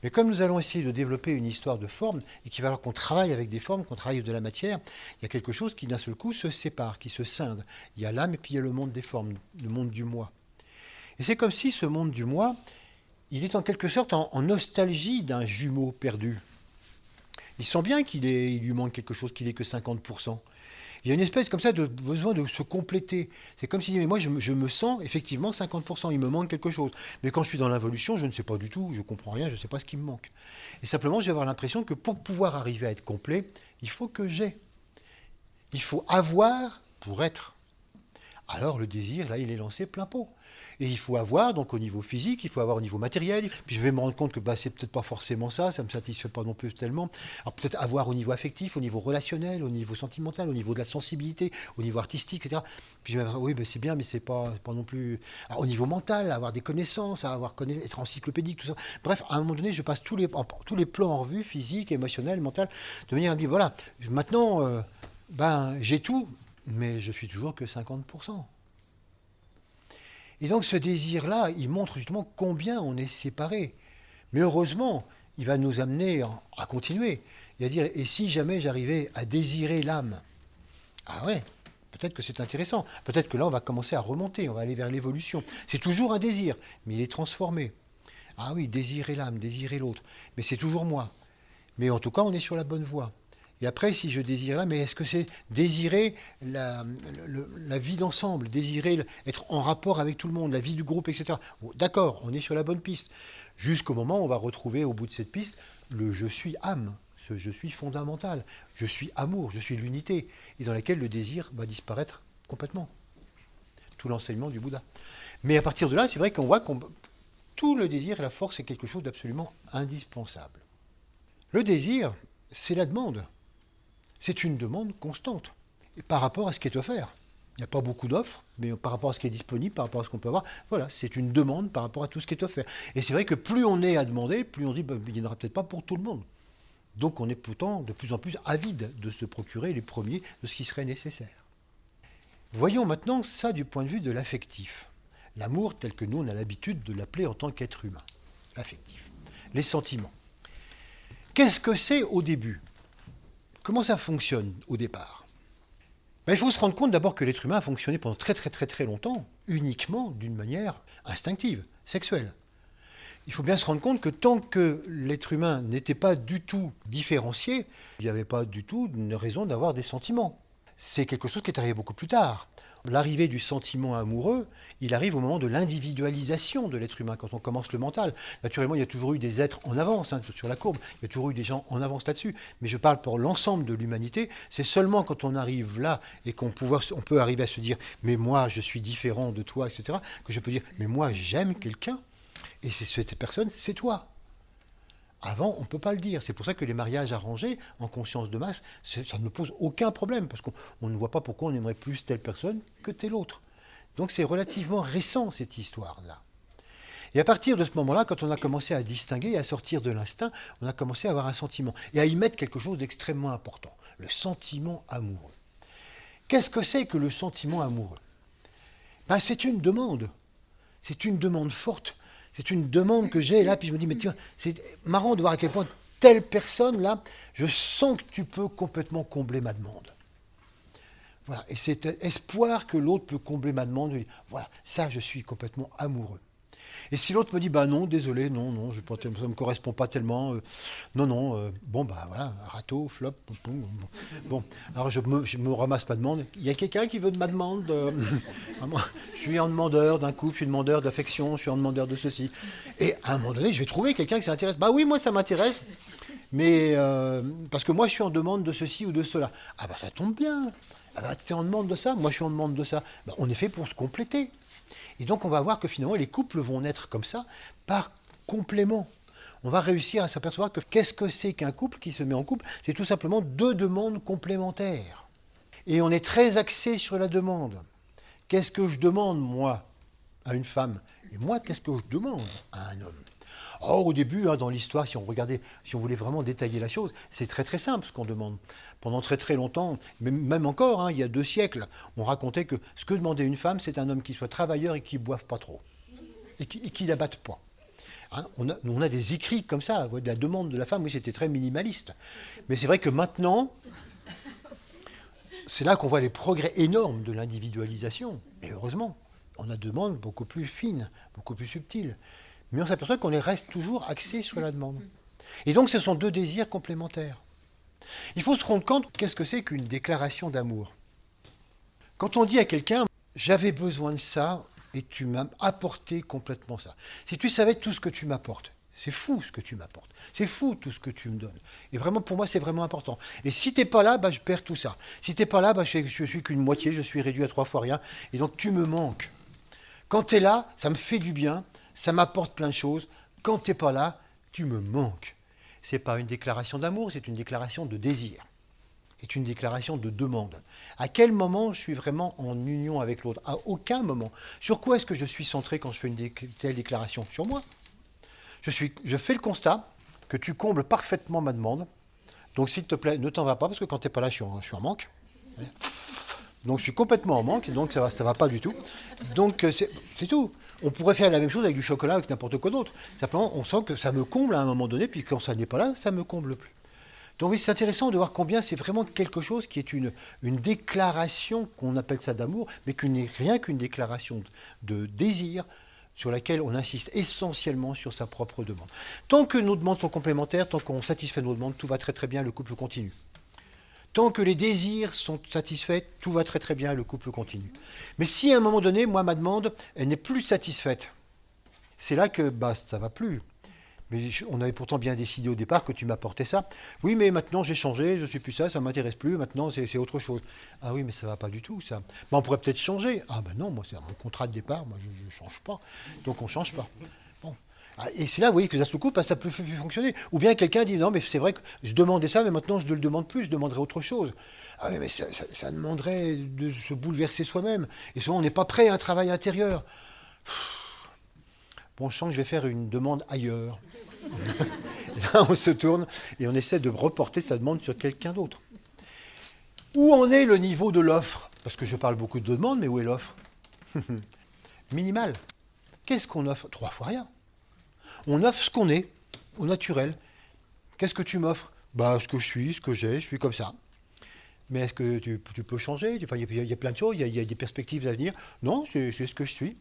Mais comme nous allons essayer de développer une histoire de forme, et qu'il va falloir qu'on travaille avec des formes, qu'on travaille de la matière, il y a quelque chose qui d'un seul coup se sépare, qui se scinde. Il y a l'âme et puis il y a le monde des formes, le monde du moi. Et c'est comme si ce monde du moi, il est en quelque sorte en nostalgie d'un jumeau perdu. Il sent bien il lui manque quelque chose, qu'il n'est que 50%. Il y a une espèce comme ça de besoin de se compléter. C'est comme si mais moi je me sens effectivement 50%, il me manque quelque chose. Mais quand je suis dans l'involution, je ne sais pas du tout, je ne comprends rien, je ne sais pas ce qui me manque. Et simplement, je vais avoir l'impression que pour pouvoir arriver à être complet, il faut que j'ai. Il faut avoir pour être. Alors le désir, là, il est lancé plein pot. Et il faut avoir, donc au niveau physique, il faut avoir au niveau matériel. Puis je vais me rendre compte que c'est peut-être pas forcément ça, ça me satisfait pas non plus tellement. Alors peut-être avoir au niveau affectif, au niveau relationnel, au niveau sentimental, au niveau de la sensibilité, au niveau artistique, etc. Puis je vais me dire, oui, c'est bien, mais c'est pas non plus. Alors, au niveau mental, avoir des connaissances, être encyclopédique, tout ça. Bref, à un moment donné, je passe tous les plans en revue, physique, émotionnel, mental, de manière à me dire, voilà, maintenant, j'ai tout, mais je suis toujours que 50%. Et donc ce désir-là, il montre justement combien on est séparés. Mais heureusement, il va nous amener à continuer. Et à dire, et si jamais j'arrivais à désirer l'âme? Ah ouais, peut-être que c'est intéressant. Peut-être que là, on va commencer à remonter, on va aller vers l'évolution. C'est toujours un désir, mais il est transformé. Ah oui, désirer l'âme, désirer l'autre. Mais c'est toujours moi. Mais en tout cas, on est sur la bonne voie. Et après, si je désire là, mais est-ce que c'est désirer la vie d'ensemble, désirer être en rapport avec tout le monde, la vie du groupe, etc. D'accord, on est sur la bonne piste. Jusqu'au moment où on va retrouver au bout de cette piste le je suis âme, ce je suis fondamental, je suis amour, je suis l'unité, et dans laquelle le désir va disparaître complètement. Tout l'enseignement du Bouddha. Mais à partir de là, c'est vrai qu'on voit que tout le désir et la force est quelque chose d'absolument indispensable. Le désir, c'est la demande. C'est une demande constante et par rapport à ce qui est offert. Il n'y a pas beaucoup d'offres, mais par rapport à ce qui est disponible, par rapport à ce qu'on peut avoir, voilà, c'est une demande par rapport à tout ce qui est offert. Et c'est vrai que plus on est à demander, plus on dit il n'y en aura peut-être pas pour tout le monde. Donc on est pourtant de plus en plus avide de se procurer les premiers de ce qui serait nécessaire. Voyons maintenant ça du point de vue de l'affectif. L'amour tel que nous on a l'habitude de l'appeler en tant qu'être humain. Affectif. Les sentiments. Qu'est-ce que c'est au début ? Comment ça fonctionne au départ? Il faut se rendre compte d'abord que l'être humain a fonctionné pendant très très très très longtemps uniquement d'une manière instinctive, sexuelle. Il faut bien se rendre compte que tant que l'être humain n'était pas du tout différencié, il n'y avait pas du tout une raison d'avoir des sentiments. C'est quelque chose qui est arrivé beaucoup plus tard. L'arrivée du sentiment amoureux, il arrive au moment de l'individualisation de l'être humain, quand on commence le mental. Naturellement, il y a toujours eu des êtres en avance sur la courbe, il y a toujours eu des gens en avance là-dessus, mais je parle pour l'ensemble de l'humanité, c'est seulement quand on arrive là et on peut arriver à se dire « mais moi, je suis différent de toi », etc., que je peux dire « mais moi, j'aime quelqu'un, et cette personne, c'est toi ». Avant, on ne peut pas le dire. C'est pour ça que les mariages arrangés, en conscience de masse, ça ne pose aucun problème, parce qu'on ne voit pas pourquoi on aimerait plus telle personne que telle autre. Donc c'est relativement récent, cette histoire-là. Et à partir de ce moment-là, quand on a commencé à distinguer et à sortir de l'instinct, on a commencé à avoir un sentiment, et à y mettre quelque chose d'extrêmement important, le sentiment amoureux. Qu'est-ce que c'est que le sentiment amoureux? C'est une demande. C'est une demande forte. C'est une demande que j'ai là, puis je me dis, mais tiens, c'est marrant de voir à quel point telle personne là, je sens que tu peux complètement combler ma demande. Voilà, et c'est espoir que l'autre peut combler ma demande. Voilà, ça, je suis complètement amoureux. Et si l'autre me dit, bah non, désolé, non, ça ne me correspond pas tellement, bon, bah voilà, râteau, flop, bon. Alors je me ramasse ma demande. Il y a quelqu'un qui veut de ma demande Je suis un demandeur d'un couple, je suis un demandeur d'affection, je suis un demandeur de ceci. Et à un moment donné, je vais trouver quelqu'un qui s'intéresse. Bah oui, moi ça m'intéresse, mais parce que moi je suis en demande de ceci ou de cela. Ah bah ça tombe bien. Ah bah tu es en demande de ça, moi je suis en demande de ça. Bah, on est fait pour se compléter. Et donc on va voir que finalement les couples vont naître comme ça, par complément. On va réussir à s'apercevoir que qu'est-ce que c'est qu'un couple qui se met en couple? C'est tout simplement deux demandes complémentaires. Et on est très axé sur la demande. Qu'est-ce que je demande, moi, à une femme? Et moi, qu'est-ce que je demande à un homme? Or, au début, dans l'histoire, si on voulait vraiment détailler la chose, c'est très très simple ce qu'on demande. Pendant très très longtemps, même encore, il y a 2 siècles, on racontait que ce que demandait une femme, c'est un homme qui soit travailleur et qui ne boive pas trop. Et qui la batte pas. On a des écrits comme ça, de la demande de la femme, oui, c'était très minimaliste. Mais c'est vrai que maintenant, c'est là qu'on voit les progrès énormes de l'individualisation. Et heureusement, on a des demandes beaucoup plus fines, beaucoup plus subtiles. Mais on s'aperçoit qu'on reste toujours axé sur la demande. Et donc ce sont 2 désirs complémentaires. Il faut se rendre compte, qu'est-ce que c'est qu'une déclaration d'amour? Quand on dit à quelqu'un, j'avais besoin de ça et tu m'as apporté complètement ça. Si tu savais tout ce que tu m'apportes, c'est fou ce que tu m'apportes, c'est fou tout ce que tu me donnes. Et vraiment pour moi c'est vraiment important. Et si t'es pas là, je perds tout ça. Si t'es pas là, je suis qu'une moitié, je suis réduit à 3 fois rien. Et donc tu me manques. Quand tu es là, ça me fait du bien, ça m'apporte plein de choses. Quand tu n'es pas là, tu me manques. Ce n'est pas une déclaration d'amour, c'est une déclaration de désir. C'est une déclaration de demande. À quel moment je suis vraiment en union avec l'autre? À aucun moment. Sur quoi est-ce que je suis centré quand je fais une telle déclaration? Sur moi. Je fais le constat que tu combles parfaitement ma demande. Donc s'il te plaît, ne t'en va pas, parce que quand tu n'es pas là, je suis en manque. Donc je suis complètement en manque, donc ça va pas du tout. Donc c'est tout. On pourrait faire la même chose avec du chocolat, avec n'importe quoi d'autre. Simplement, on sent que ça me comble à un moment donné, puis quand ça n'est pas là, ça me comble plus. Donc oui, c'est intéressant de voir combien c'est vraiment quelque chose qui est une déclaration, qu'on appelle ça d'amour, mais qui n'est rien qu'une déclaration de désir, sur laquelle on insiste essentiellement sur sa propre demande. Tant que nos demandes sont complémentaires, tant qu'on satisfait nos demandes, tout va très très bien, le couple continue. Tant que les désirs sont satisfaits, tout va très très bien, le couple continue. Mais si à un moment donné, moi, ma demande, elle n'est plus satisfaite, c'est là que ça va plus. Mais on avait pourtant bien décidé au départ que tu m'apportais ça. Oui, mais maintenant j'ai changé, je suis plus ça, ça ne m'intéresse plus, maintenant c'est autre chose. Ah oui, mais ça ne va pas du tout, ça. On pourrait peut-être changer. Ah ben non, moi c'est mon contrat de départ, moi je ne change pas. Donc on ne change pas. Bon. Et c'est là, vous voyez, que ça se coupe, ça peut plus fonctionner. Ou bien quelqu'un dit, non, mais c'est vrai que je demandais ça, mais maintenant je ne le demande plus, je demanderai autre chose. Ah oui, mais ça demanderait de se bouleverser soi-même. Et souvent, on n'est pas prêt à un travail intérieur. Bon, je sens que je vais faire une demande ailleurs. Et là, on se tourne et on essaie de reporter sa demande sur quelqu'un d'autre. Où en est le niveau de l'offre? Parce que je parle beaucoup de demandes, mais où est l'offre? Minimal. Qu'est-ce qu'on offre? 3 fois rien. On offre ce qu'on est, au naturel. Qu'est-ce que tu m'offres? Ce que je suis, ce que j'ai, je suis comme ça. Mais est-ce que tu peux changer? Il y a plein de choses, il y a des perspectives d'avenir. Non, c'est ce que je suis.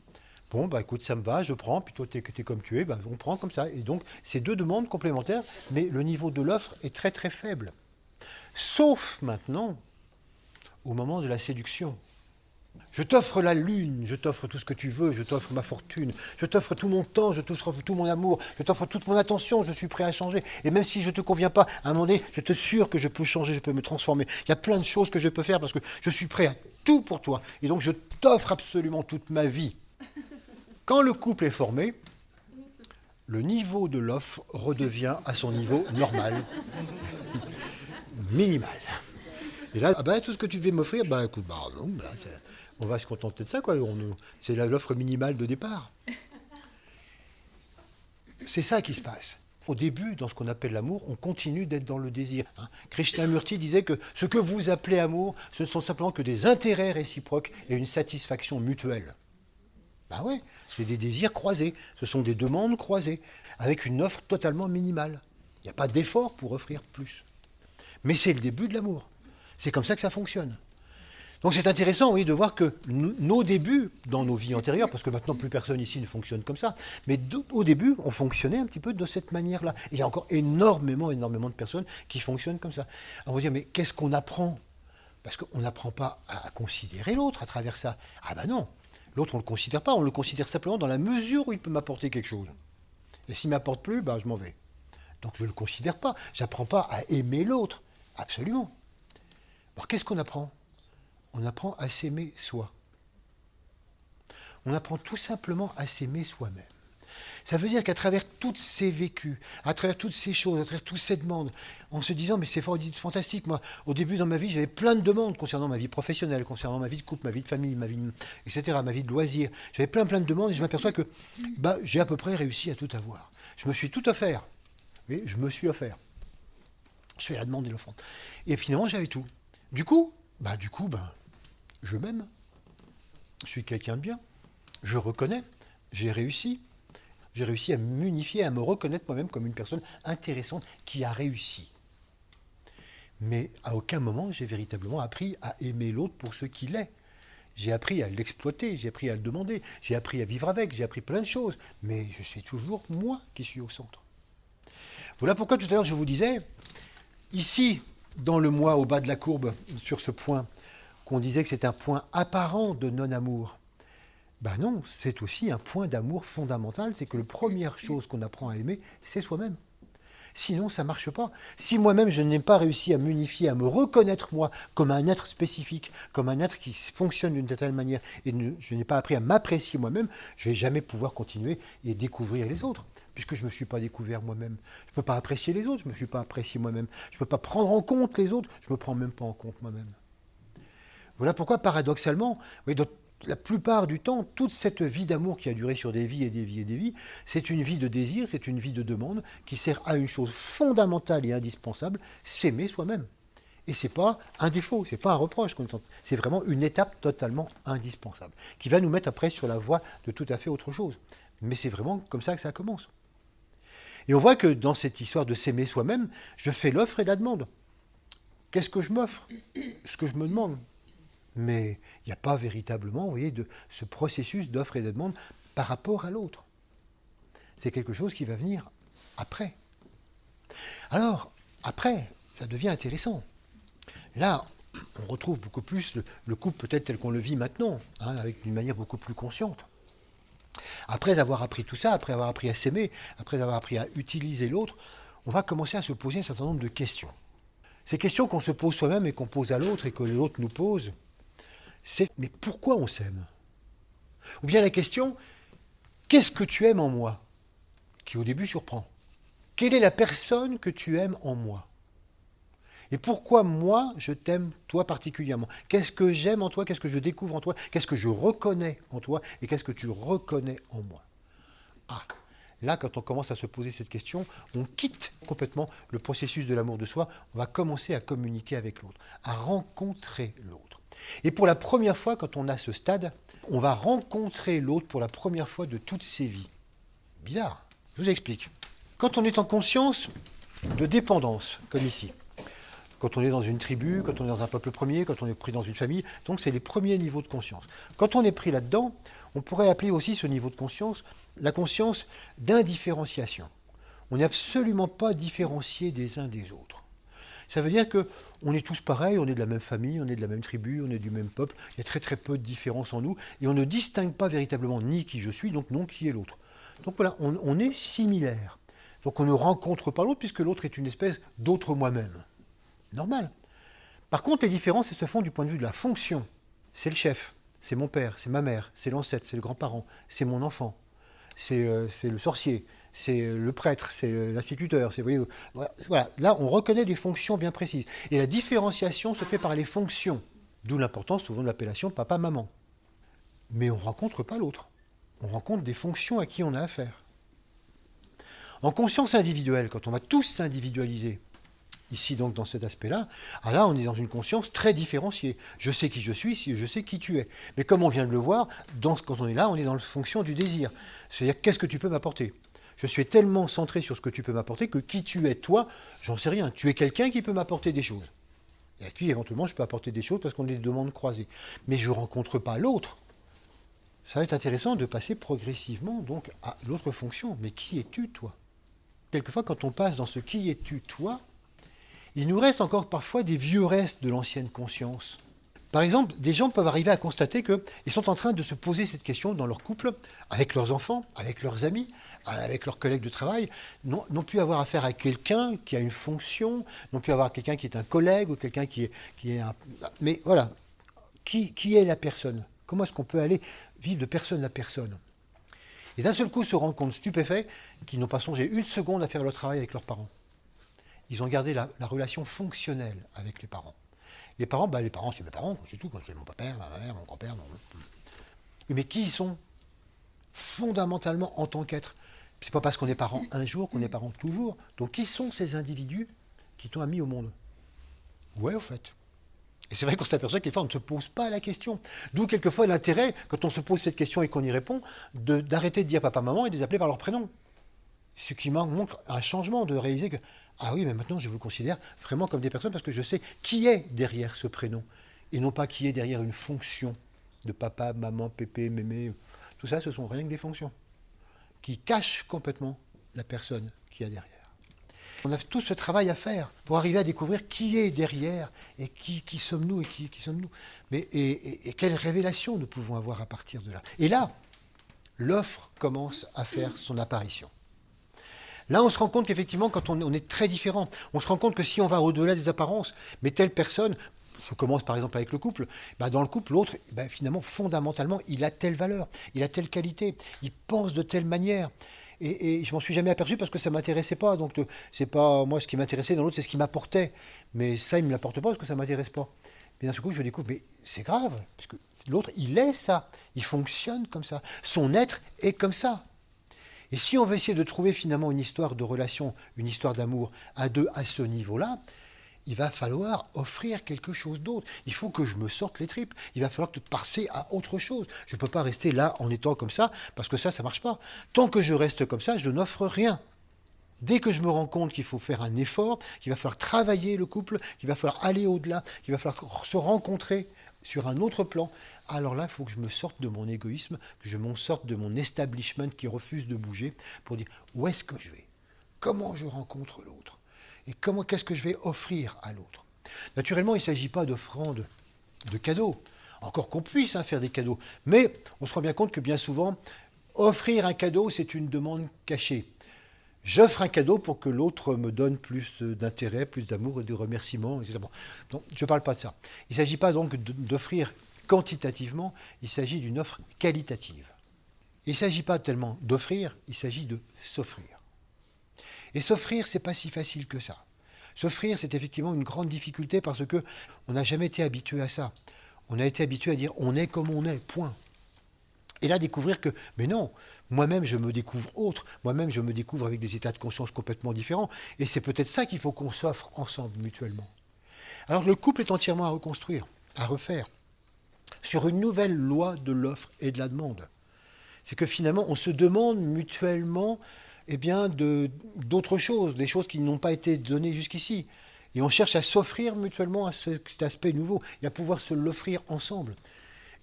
Bon, écoute, ça me va, je prends, puis toi, tu es comme tu es, on prend comme ça. Et donc, c'est 2 demandes complémentaires, mais le niveau de l'offre est très très faible. Sauf maintenant, au moment de la séduction. Je t'offre la lune, je t'offre tout ce que tu veux, je t'offre ma fortune, je t'offre tout mon temps, je t'offre tout mon amour, je t'offre toute mon attention, je suis prêt à changer. Et même si je ne te conviens pas, à un moment donné, je te jure que je peux changer, je peux me transformer. Il y a plein de choses que je peux faire parce que je suis prêt à tout pour toi. Et donc, je t'offre absolument toute ma vie. Quand le couple est formé, le niveau de l'offre redevient à son niveau normal, minimal. Et là, tout ce que tu devais m'offrir, écoute, non, on va se contenter de ça, quoi. C'est l'offre minimale de départ. C'est ça qui se passe. Au début, dans ce qu'on appelle l'amour, on continue d'être dans le désir. Krishnamurti disait que ce que vous appelez amour, ce ne sont simplement que des intérêts réciproques et une satisfaction mutuelle. Ouais, c'est des désirs croisés, ce sont des demandes croisées, avec une offre totalement minimale. Il n'y a pas d'effort pour offrir plus. Mais c'est le début de l'amour. C'est comme ça que ça fonctionne. Donc c'est intéressant, oui, de voir que nos débuts dans nos vies antérieures, parce que maintenant plus personne ici ne fonctionne comme ça, mais au début, on fonctionnait un petit peu de cette manière-là. Il y a encore énormément de personnes qui fonctionnent comme ça. Alors on va dire, mais qu'est-ce qu'on apprend? Parce qu'on n'apprend pas à considérer l'autre à travers ça. Ah ben non, l'autre on ne le considère pas, on le considère simplement dans la mesure où il peut m'apporter quelque chose. Et s'il ne m'apporte plus, ben, je m'en vais. Donc je ne le considère pas, j'apprends pas à aimer l'autre, absolument. Alors qu'est-ce qu'on apprend? On apprend à s'aimer soi. On apprend tout simplement à s'aimer soi-même. Ça veut dire qu'à travers tous ces vécus, à travers toutes ces choses, à travers toutes ces demandes, en se disant, mais c'est fantastique, moi, au début dans ma vie, j'avais plein de demandes concernant ma vie professionnelle, concernant ma vie de couple, ma vie de famille, ma vie, etc., ma vie de loisirs. J'avais plein de demandes et je m'aperçois que j'ai à peu près réussi à tout avoir. Je me suis tout offert. Oui, je me suis offert. Je fais la demande et l'offrande. Et finalement, j'avais tout. Du coup, je m'aime. Je suis quelqu'un de bien. Je reconnais. J'ai réussi. J'ai réussi à m'unifier, à me reconnaître moi-même comme une personne intéressante qui a réussi. Mais à aucun moment, j'ai véritablement appris à aimer l'autre pour ce qu'il est. J'ai appris à l'exploiter, j'ai appris à le demander, j'ai appris à vivre avec, j'ai appris plein de choses. Mais je suis toujours moi qui suis au centre. Voilà pourquoi tout à l'heure je vous disais, ici, dans le moi, au bas de la courbe, sur ce point, qu'on disait que c'est un point apparent de non-amour. Ben non, c'est aussi un point d'amour fondamental, c'est que la première chose qu'on apprend à aimer, c'est soi-même. Sinon, ça ne marche pas. Si moi-même, je n'ai pas réussi à m'unifier, à me reconnaître moi comme un être spécifique, comme un être qui fonctionne d'une telle manière, et je n'ai pas appris à m'apprécier moi-même, je ne vais jamais pouvoir continuer et découvrir les autres, puisque je ne me suis pas découvert moi-même. Je ne peux pas apprécier les autres, je ne me suis pas apprécié moi-même. Je ne peux pas prendre en compte les autres, je ne me prends même pas en compte moi-même. Voilà pourquoi, paradoxalement, la plupart du temps, toute cette vie d'amour qui a duré sur des vies et des vies et des vies, c'est une vie de désir, c'est une vie de demande qui sert à une chose fondamentale et indispensable, s'aimer soi-même. Et ce n'est pas un défaut, ce n'est pas un reproche, c'est vraiment une étape totalement indispensable, qui va nous mettre après sur la voie de tout à fait autre chose. Mais c'est vraiment comme ça que ça commence. Et on voit que dans cette histoire de s'aimer soi-même, je fais l'offre et la demande. Qu'est-ce que je m'offre? Ce que je me demande. Mais il n'y a pas véritablement, vous voyez, de ce processus d'offre et de demande par rapport à l'autre. C'est quelque chose qui va venir après. Alors, après, ça devient intéressant. Là, on retrouve beaucoup plus le couple peut-être tel qu'on le vit maintenant, avec une manière beaucoup plus consciente. Après avoir appris tout ça, après avoir appris à s'aimer, après avoir appris à utiliser l'autre, on va commencer à se poser un certain nombre de questions. Ces questions qu'on se pose soi-même et qu'on pose à l'autre et que l'autre nous pose, c'est « mais pourquoi on s'aime ?» Ou bien la question « qu'est-ce que tu aimes en moi ?» qui au début surprend. Quelle est la personne que tu aimes en moi? Et pourquoi moi, je t'aime toi particulièrement? Qu'est-ce que j'aime en toi? Qu'est-ce que je découvre en toi? Qu'est-ce que je reconnais en toi? Et qu'est-ce que tu reconnais en moi? Ah, là, quand on commence à se poser cette question, on quitte complètement le processus de l'amour de soi. On va commencer à communiquer avec l'autre, à rencontrer l'autre. Et pour la première fois, quand on a ce stade, on va rencontrer l'autre pour la première fois de toutes ses vies. Bizarre. Je vous explique. Quand on est en conscience de dépendance, comme ici, quand on est dans une tribu, quand on est dans un peuple premier, quand on est pris dans une famille, donc c'est les premiers niveaux de conscience. Quand on est pris là-dedans, on pourrait appeler aussi ce niveau de conscience la conscience d'indifférenciation. On n'est absolument pas différencié des uns des autres. Ça veut dire qu'on est tous pareils, on est de la même famille, on est de la même tribu, on est du même peuple, il y a très très peu de différence en nous, et on ne distingue pas véritablement ni qui je suis, donc non qui est l'autre. Donc voilà, on est similaires. Donc on ne rencontre pas l'autre, puisque l'autre est une espèce d'autre moi-même. Normal. Par contre, les différences, elles se font du point de vue de la fonction. C'est le chef, c'est mon père, c'est ma mère, c'est l'ancêtre, c'est le grand-parent, c'est mon enfant, c'est le sorcier, c'est le prêtre, c'est l'instituteur, voilà. Là, on reconnaît des fonctions bien précises. Et la différenciation se fait par les fonctions, d'où l'importance souvent de l'appellation papa-maman. Mais on ne rencontre pas l'autre. On rencontre des fonctions à qui on a affaire. En conscience individuelle, quand on va tous s'individualiser, ici donc dans cet aspect-là, là on est dans une conscience très différenciée. Je sais qui je suis, je sais qui tu es. Mais comme on vient de le voir, quand on est là, on est dans la fonction du désir. C'est-à-dire qu'est-ce que tu peux m'apporter? Je suis tellement centré sur ce que tu peux m'apporter que qui tu es, toi, j'en sais rien. Tu es quelqu'un qui peut m'apporter des choses. Et puis, éventuellement, je peux apporter des choses parce qu'on a des demandes croisées. Mais je ne rencontre pas l'autre. Ça va être intéressant de passer progressivement donc à l'autre fonction. Mais qui es-tu, toi? Quelquefois, quand on passe dans ce qui es-tu, toi, il nous reste encore parfois des vieux restes de l'ancienne conscience. Par exemple, des gens peuvent arriver à constater qu'ils sont en train de se poser cette question dans leur couple, avec leurs enfants, avec leurs amis, avec leurs collègues de travail, non plus avoir affaire à quelqu'un qui a une fonction, non plus avoir quelqu'un qui est un collègue ou quelqu'un qui est un... Mais voilà, qui est la personne? Comment est-ce qu'on peut aller vivre de personne à personne? Et d'un seul coup se rendre compte stupéfait qu'ils n'ont pas songé une seconde à faire le travail avec leurs parents. Ils ont gardé la relation fonctionnelle avec les parents. Les parents, c'est mes parents, c'est tout. C'est mon père, ma mère, mon grand-père. Mais qui ils sont fondamentalement en tant qu'être? C'est pas parce qu'on est parents un jour qu'on est parents toujours. Donc qui sont ces individus qui t'ont mis au monde? Ouais, au fait. Et c'est vrai qu'on s'aperçoit que quelquefois on ne se pose pas la question. D'où quelquefois l'intérêt, quand on se pose cette question et qu'on y répond, d'arrêter de dire papa, maman et de les appeler par leur prénom. Ce qui montre un changement, de réaliser que, ah oui, mais maintenant je vous considère vraiment comme des personnes parce que je sais qui est derrière ce prénom. Et non pas qui est derrière une fonction de papa, maman, pépé, mémé. Tout ça, ce sont rien que des fonctions qui cachent complètement la personne qui est derrière. On a tout ce travail à faire pour arriver à découvrir qui est derrière et qui sommes-nous et qui sommes-nous. Mais, et quelle révélation nous pouvons avoir à partir de là. Et là, l'offre commence à faire son apparition. Là, on se rend compte qu'effectivement, quand on est très différent, on se rend compte que si on va au-delà des apparences, mais telle personne, je commence par exemple avec le couple, dans le couple, l'autre, finalement, fondamentalement, il a telle valeur, il a telle qualité, il pense de telle manière. Et je m'en suis jamais aperçu parce que ça ne m'intéressait pas. Donc, c'est pas moi ce qui m'intéressait dans l'autre, c'est ce qui m'apportait. Mais ça, il ne me l'apporte pas parce que ça ne m'intéresse pas. Mais d'un seul coup, je découvre, mais c'est grave, parce que l'autre, il est ça, il fonctionne comme ça. Son être est comme ça. Et si on veut essayer de trouver finalement une histoire de relation, une histoire d'amour à deux à ce niveau-là, il va falloir offrir quelque chose d'autre. Il faut que je me sorte les tripes. Il va falloir passer à autre chose. Je ne peux pas rester là en étant comme ça, parce que ça ne marche pas. Tant que je reste comme ça, je n'offre rien. Dès que je me rends compte qu'il faut faire un effort, qu'il va falloir travailler le couple, qu'il va falloir aller au-delà, qu'il va falloir se rencontrer sur un autre plan, alors là, il faut que je me sorte de mon égoïsme, que je me sorte de mon establishment qui refuse de bouger pour dire où est-ce que je vais? Comment je rencontre l'autre? Et qu'est-ce que je vais offrir à l'autre? Naturellement, il ne s'agit pas d'offrande, de cadeaux. Encore qu'on puisse faire des cadeaux. Mais on se rend bien compte que bien souvent, offrir un cadeau, c'est une demande cachée. J'offre un cadeau pour que l'autre me donne plus d'intérêt, plus d'amour et de remerciements, etc. Donc, je ne parle pas de ça. Il ne s'agit pas donc d'offrir quantitativement, il s'agit d'une offre qualitative. Il ne s'agit pas tellement d'offrir, il s'agit de s'offrir. Et s'offrir, c'est pas si facile que ça. S'offrir, c'est effectivement une grande difficulté parce que on n'a jamais été habitué à ça. On a été habitué à dire on est comme on est, point. Et là, découvrir que, mais non, moi-même, je me découvre autre. Moi-même, je me découvre avec des états de conscience complètement différents. Et c'est peut-être ça qu'il faut qu'on s'offre ensemble, mutuellement. Alors, le couple est entièrement à reconstruire, à refaire, sur une nouvelle loi de l'offre et de la demande. C'est que finalement, on se demande mutuellement d'autres choses, des choses qui n'ont pas été données jusqu'ici. Et on cherche à s'offrir mutuellement à cet aspect nouveau et à pouvoir se l'offrir ensemble.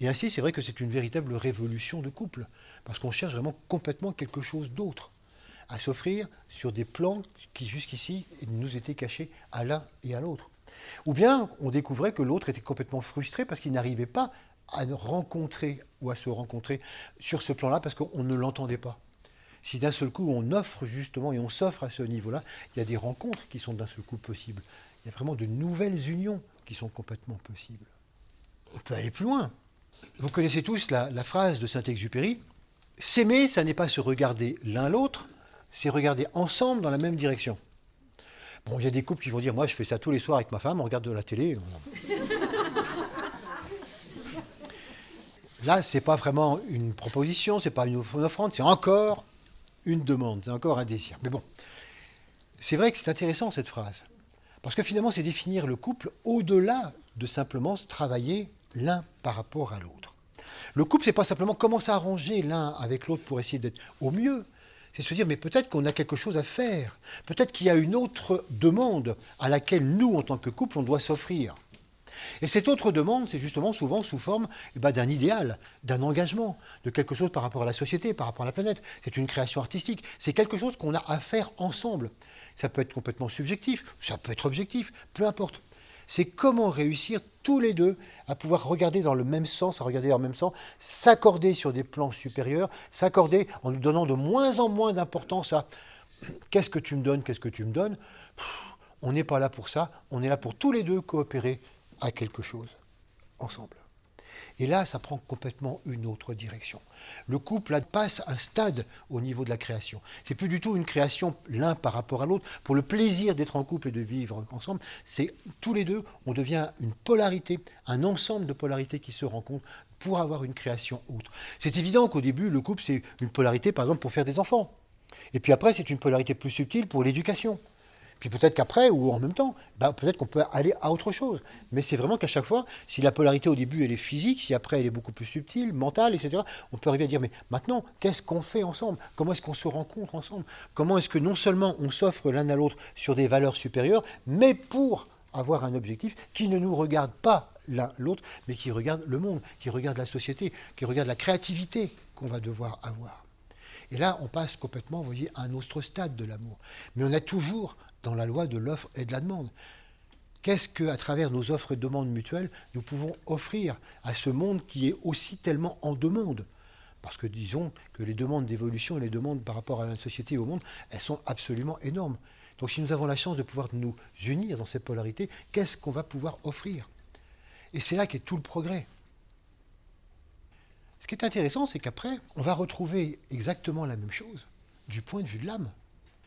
Et ainsi, c'est vrai que c'est une véritable révolution de couple, parce qu'on cherche vraiment complètement quelque chose d'autre, à s'offrir sur des plans qui jusqu'ici nous étaient cachés à l'un et à l'autre. Ou bien on découvrait que l'autre était complètement frustré parce qu'il n'arrivait pas à rencontrer ou à se rencontrer sur ce plan-là parce qu'on ne l'entendait pas. Si d'un seul coup on offre justement et on s'offre à ce niveau-là, il y a des rencontres qui sont d'un seul coup possibles. Il y a vraiment de nouvelles unions qui sont complètement possibles. On peut aller plus loin. Vous connaissez tous la phrase de Saint-Exupéry, « S'aimer, ça n'est pas se regarder l'un l'autre, c'est regarder ensemble dans la même direction. » Bon, il y a des couples qui vont dire « Moi, je fais ça tous les soirs avec ma femme, on regarde de la télé. » Là, ce n'est pas vraiment une proposition, ce n'est pas une offrande, c'est encore une demande, c'est encore un désir. Mais bon, c'est vrai que c'est intéressant cette phrase, parce que finalement, c'est définir le couple au-delà de simplement se travailler l'un par rapport à l'autre. Le couple, c'est pas simplement comment s'arranger l'un avec l'autre pour essayer d'être au mieux. C'est se dire, mais peut-être qu'on a quelque chose à faire. Peut-être qu'il y a une autre demande à laquelle nous, en tant que couple, on doit s'offrir. Et cette autre demande, c'est justement souvent sous forme d'un idéal, d'un engagement, de quelque chose par rapport à la société, par rapport à la planète. C'est une création artistique, c'est quelque chose qu'on a à faire ensemble. Ça peut être complètement subjectif, ça peut être objectif, peu importe. C'est comment réussir tous les deux à pouvoir regarder dans le même sens, s'accorder sur des plans supérieurs, s'accorder en nous donnant de moins en moins d'importance à qu'est-ce que tu me donnes, qu'est-ce que tu me donnes. On n'est pas là pour ça, on est là pour tous les deux coopérer à quelque chose, ensemble. Et là, ça prend complètement une autre direction. Le couple là, passe un stade au niveau de la création. C'est plus du tout une création l'un par rapport à l'autre, pour le plaisir d'être en couple et de vivre ensemble. C'est tous les deux, on devient une polarité, un ensemble de polarités qui se rencontrent pour avoir une création autre. C'est évident qu'au début, le couple, c'est une polarité, par exemple, pour faire des enfants. Et puis après, c'est une polarité plus subtile pour l'éducation. Puis peut-être qu'après, ou en même temps, peut-être qu'on peut aller à autre chose. Mais c'est vraiment qu'à chaque fois, si la polarité au début, elle est physique, si après, elle est beaucoup plus subtile, mentale, etc., on peut arriver à dire, mais maintenant, qu'est-ce qu'on fait ensemble? Comment est-ce qu'on se rencontre ensemble? Comment est-ce que non seulement on s'offre l'un à l'autre sur des valeurs supérieures, mais pour avoir un objectif qui ne nous regarde pas l'un l'autre, mais qui regarde le monde, qui regarde la société, qui regarde la créativité qu'on va devoir avoir. Et là, on passe complètement, vous voyez, à un autre stade de l'amour. Mais on a toujours dans la loi de l'offre et de la demande. Qu'est-ce qu'à travers nos offres et demandes mutuelles, nous pouvons offrir à ce monde qui est aussi tellement en demande? Parce que disons que les demandes d'évolution et les demandes par rapport à la société et au monde, elles sont absolument énormes. Donc si nous avons la chance de pouvoir nous unir dans cette polarité, qu'est-ce qu'on va pouvoir offrir? Et c'est là qu'est tout le progrès. Ce qui est intéressant, c'est qu'après, on va retrouver exactement la même chose du point de vue de l'âme.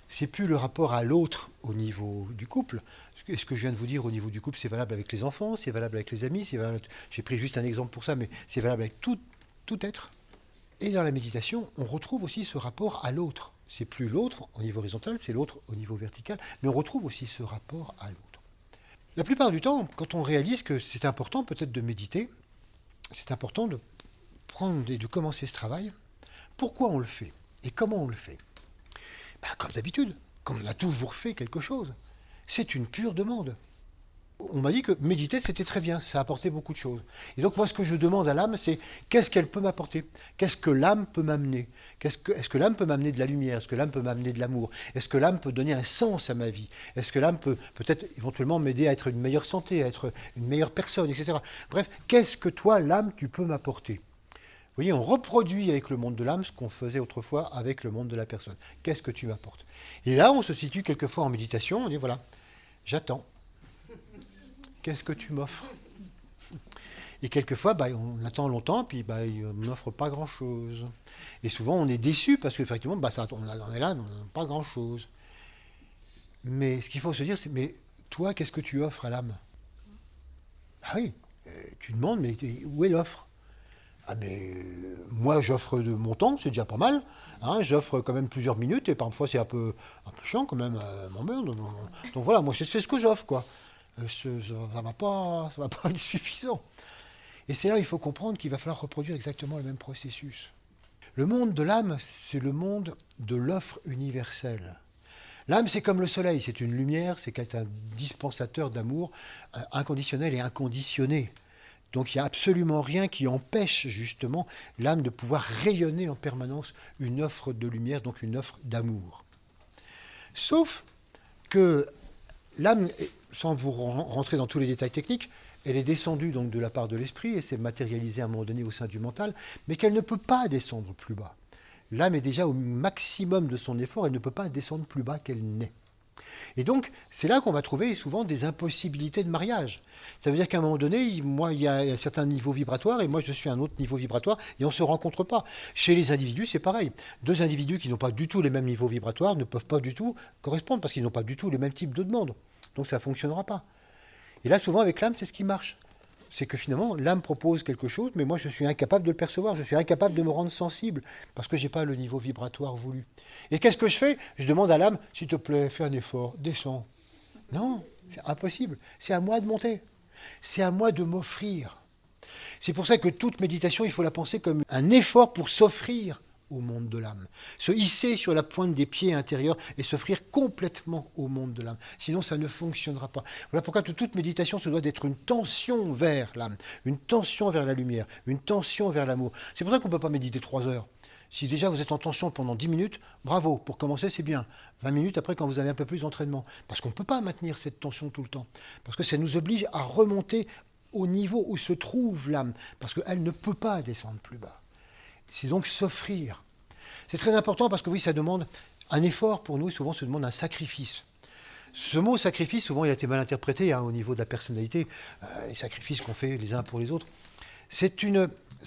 C'est plus le rapport à l'autre au niveau du couple. Ce que je viens de vous dire au niveau du couple, c'est valable avec les enfants, c'est valable avec les amis, j'ai pris juste un exemple pour ça, mais c'est valable avec tout être. Et dans la méditation, on retrouve aussi ce rapport à l'autre. C'est plus l'autre au niveau horizontal, c'est l'autre au niveau vertical, mais on retrouve aussi ce rapport à l'autre. La plupart du temps, quand on réalise que c'est important peut-être de méditer, c'est important de prendre et de commencer ce travail, pourquoi on le fait et comment on le fait? Comme d'habitude, comme on a toujours fait quelque chose. C'est une pure demande. On m'a dit que méditer, c'était très bien, ça apportait beaucoup de choses. Et donc moi, ce que je demande à l'âme, c'est qu'est-ce qu'elle peut m'apporter? Qu'est-ce que l'âme peut m'amener? Est-ce que l'âme peut m'amener de la lumière? Est-ce que l'âme peut m'amener de l'amour? Est-ce que l'âme peut donner un sens à ma vie? Est-ce que l'âme peut peut-être éventuellement m'aider à être une meilleure santé, à être une meilleure personne, etc. Bref, qu'est-ce que toi, l'âme, tu peux m'apporter? Vous voyez, on reproduit avec le monde de l'âme ce qu'on faisait autrefois avec le monde de la personne. Qu'est-ce que tu m'apportes? Et là, on se situe quelquefois en méditation, on dit voilà, j'attends. Qu'est-ce que tu m'offres? Et quelquefois, on attend longtemps, puis il ne m'offre pas grand-chose. Et souvent, on est déçu parce qu'effectivement, on est là, on n'a pas grand-chose. Mais ce qu'il faut se dire, c'est, mais toi, qu'est-ce que tu offres à l'âme? Ah oui, tu demandes, mais où est l'offre? Ah mais moi j'offre de mon temps, c'est déjà pas mal. Hein, j'offre quand même plusieurs minutes et parfois c'est un peu chiant quand même, m'emmerde. Donc voilà, moi c'est ce que j'offre quoi. Ça va pas être suffisant. Et c'est là où il faut comprendre qu'il va falloir reproduire exactement le même processus. Le monde de l'âme, c'est le monde de l'offre universelle. L'âme, c'est comme le soleil, c'est une lumière, c'est un dispensateur d'amour inconditionnel et inconditionné. Donc il n'y a absolument rien qui empêche justement l'âme de pouvoir rayonner en permanence une offre de lumière, donc une offre d'amour. Sauf que l'âme, sans vous rentrer dans tous les détails techniques, elle est descendue donc de la part de l'esprit et s'est matérialisée à un moment donné au sein du mental, mais qu'elle ne peut pas descendre plus bas. L'âme est déjà au maximum de son effort, elle ne peut pas descendre plus bas qu'elle n'est. Et donc, c'est là qu'on va trouver souvent des impossibilités de mariage. Ça veut dire qu'à un moment donné, moi, il y a un certain niveau vibratoire et moi, je suis à un autre niveau vibratoire et on ne se rencontre pas. Chez les individus, c'est pareil. Deux individus qui n'ont pas du tout les mêmes niveaux vibratoires ne peuvent pas du tout correspondre parce qu'ils n'ont pas du tout le même type de demande. Donc, ça ne fonctionnera pas. Et là, souvent, avec l'âme, c'est ce qui marche. C'est que finalement, l'âme propose quelque chose, mais moi, je suis incapable de le percevoir, je suis incapable de me rendre sensible, parce que je n'ai pas le niveau vibratoire voulu. Et qu'est-ce que je fais? Je demande à l'âme, s'il te plaît, fais un effort, descends. Non, c'est impossible. C'est à moi de monter. C'est à moi de m'offrir. C'est pour ça que toute méditation, il faut la penser comme un effort pour s'offrir au monde de l'âme. Se hisser sur la pointe des pieds intérieurs et s'offrir complètement au monde de l'âme. Sinon, ça ne fonctionnera pas. Voilà pourquoi toute méditation se doit d'être une tension vers l'âme, une tension vers la lumière, une tension vers l'amour. C'est pour ça qu'on ne peut pas méditer 3 heures. Si déjà vous êtes en tension pendant 10 minutes, bravo, pour commencer c'est bien. 20 minutes après quand vous avez un peu plus d'entraînement. Parce qu'on ne peut pas maintenir cette tension tout le temps. Parce que ça nous oblige à remonter au niveau où se trouve l'âme, parce qu'elle ne peut pas descendre plus bas. C'est donc s'offrir. C'est très important parce que oui, ça demande un effort pour nous, et souvent ça demande un sacrifice. Ce mot sacrifice, souvent il a été mal interprété au niveau de la personnalité, les sacrifices qu'on fait les uns pour les autres. C'est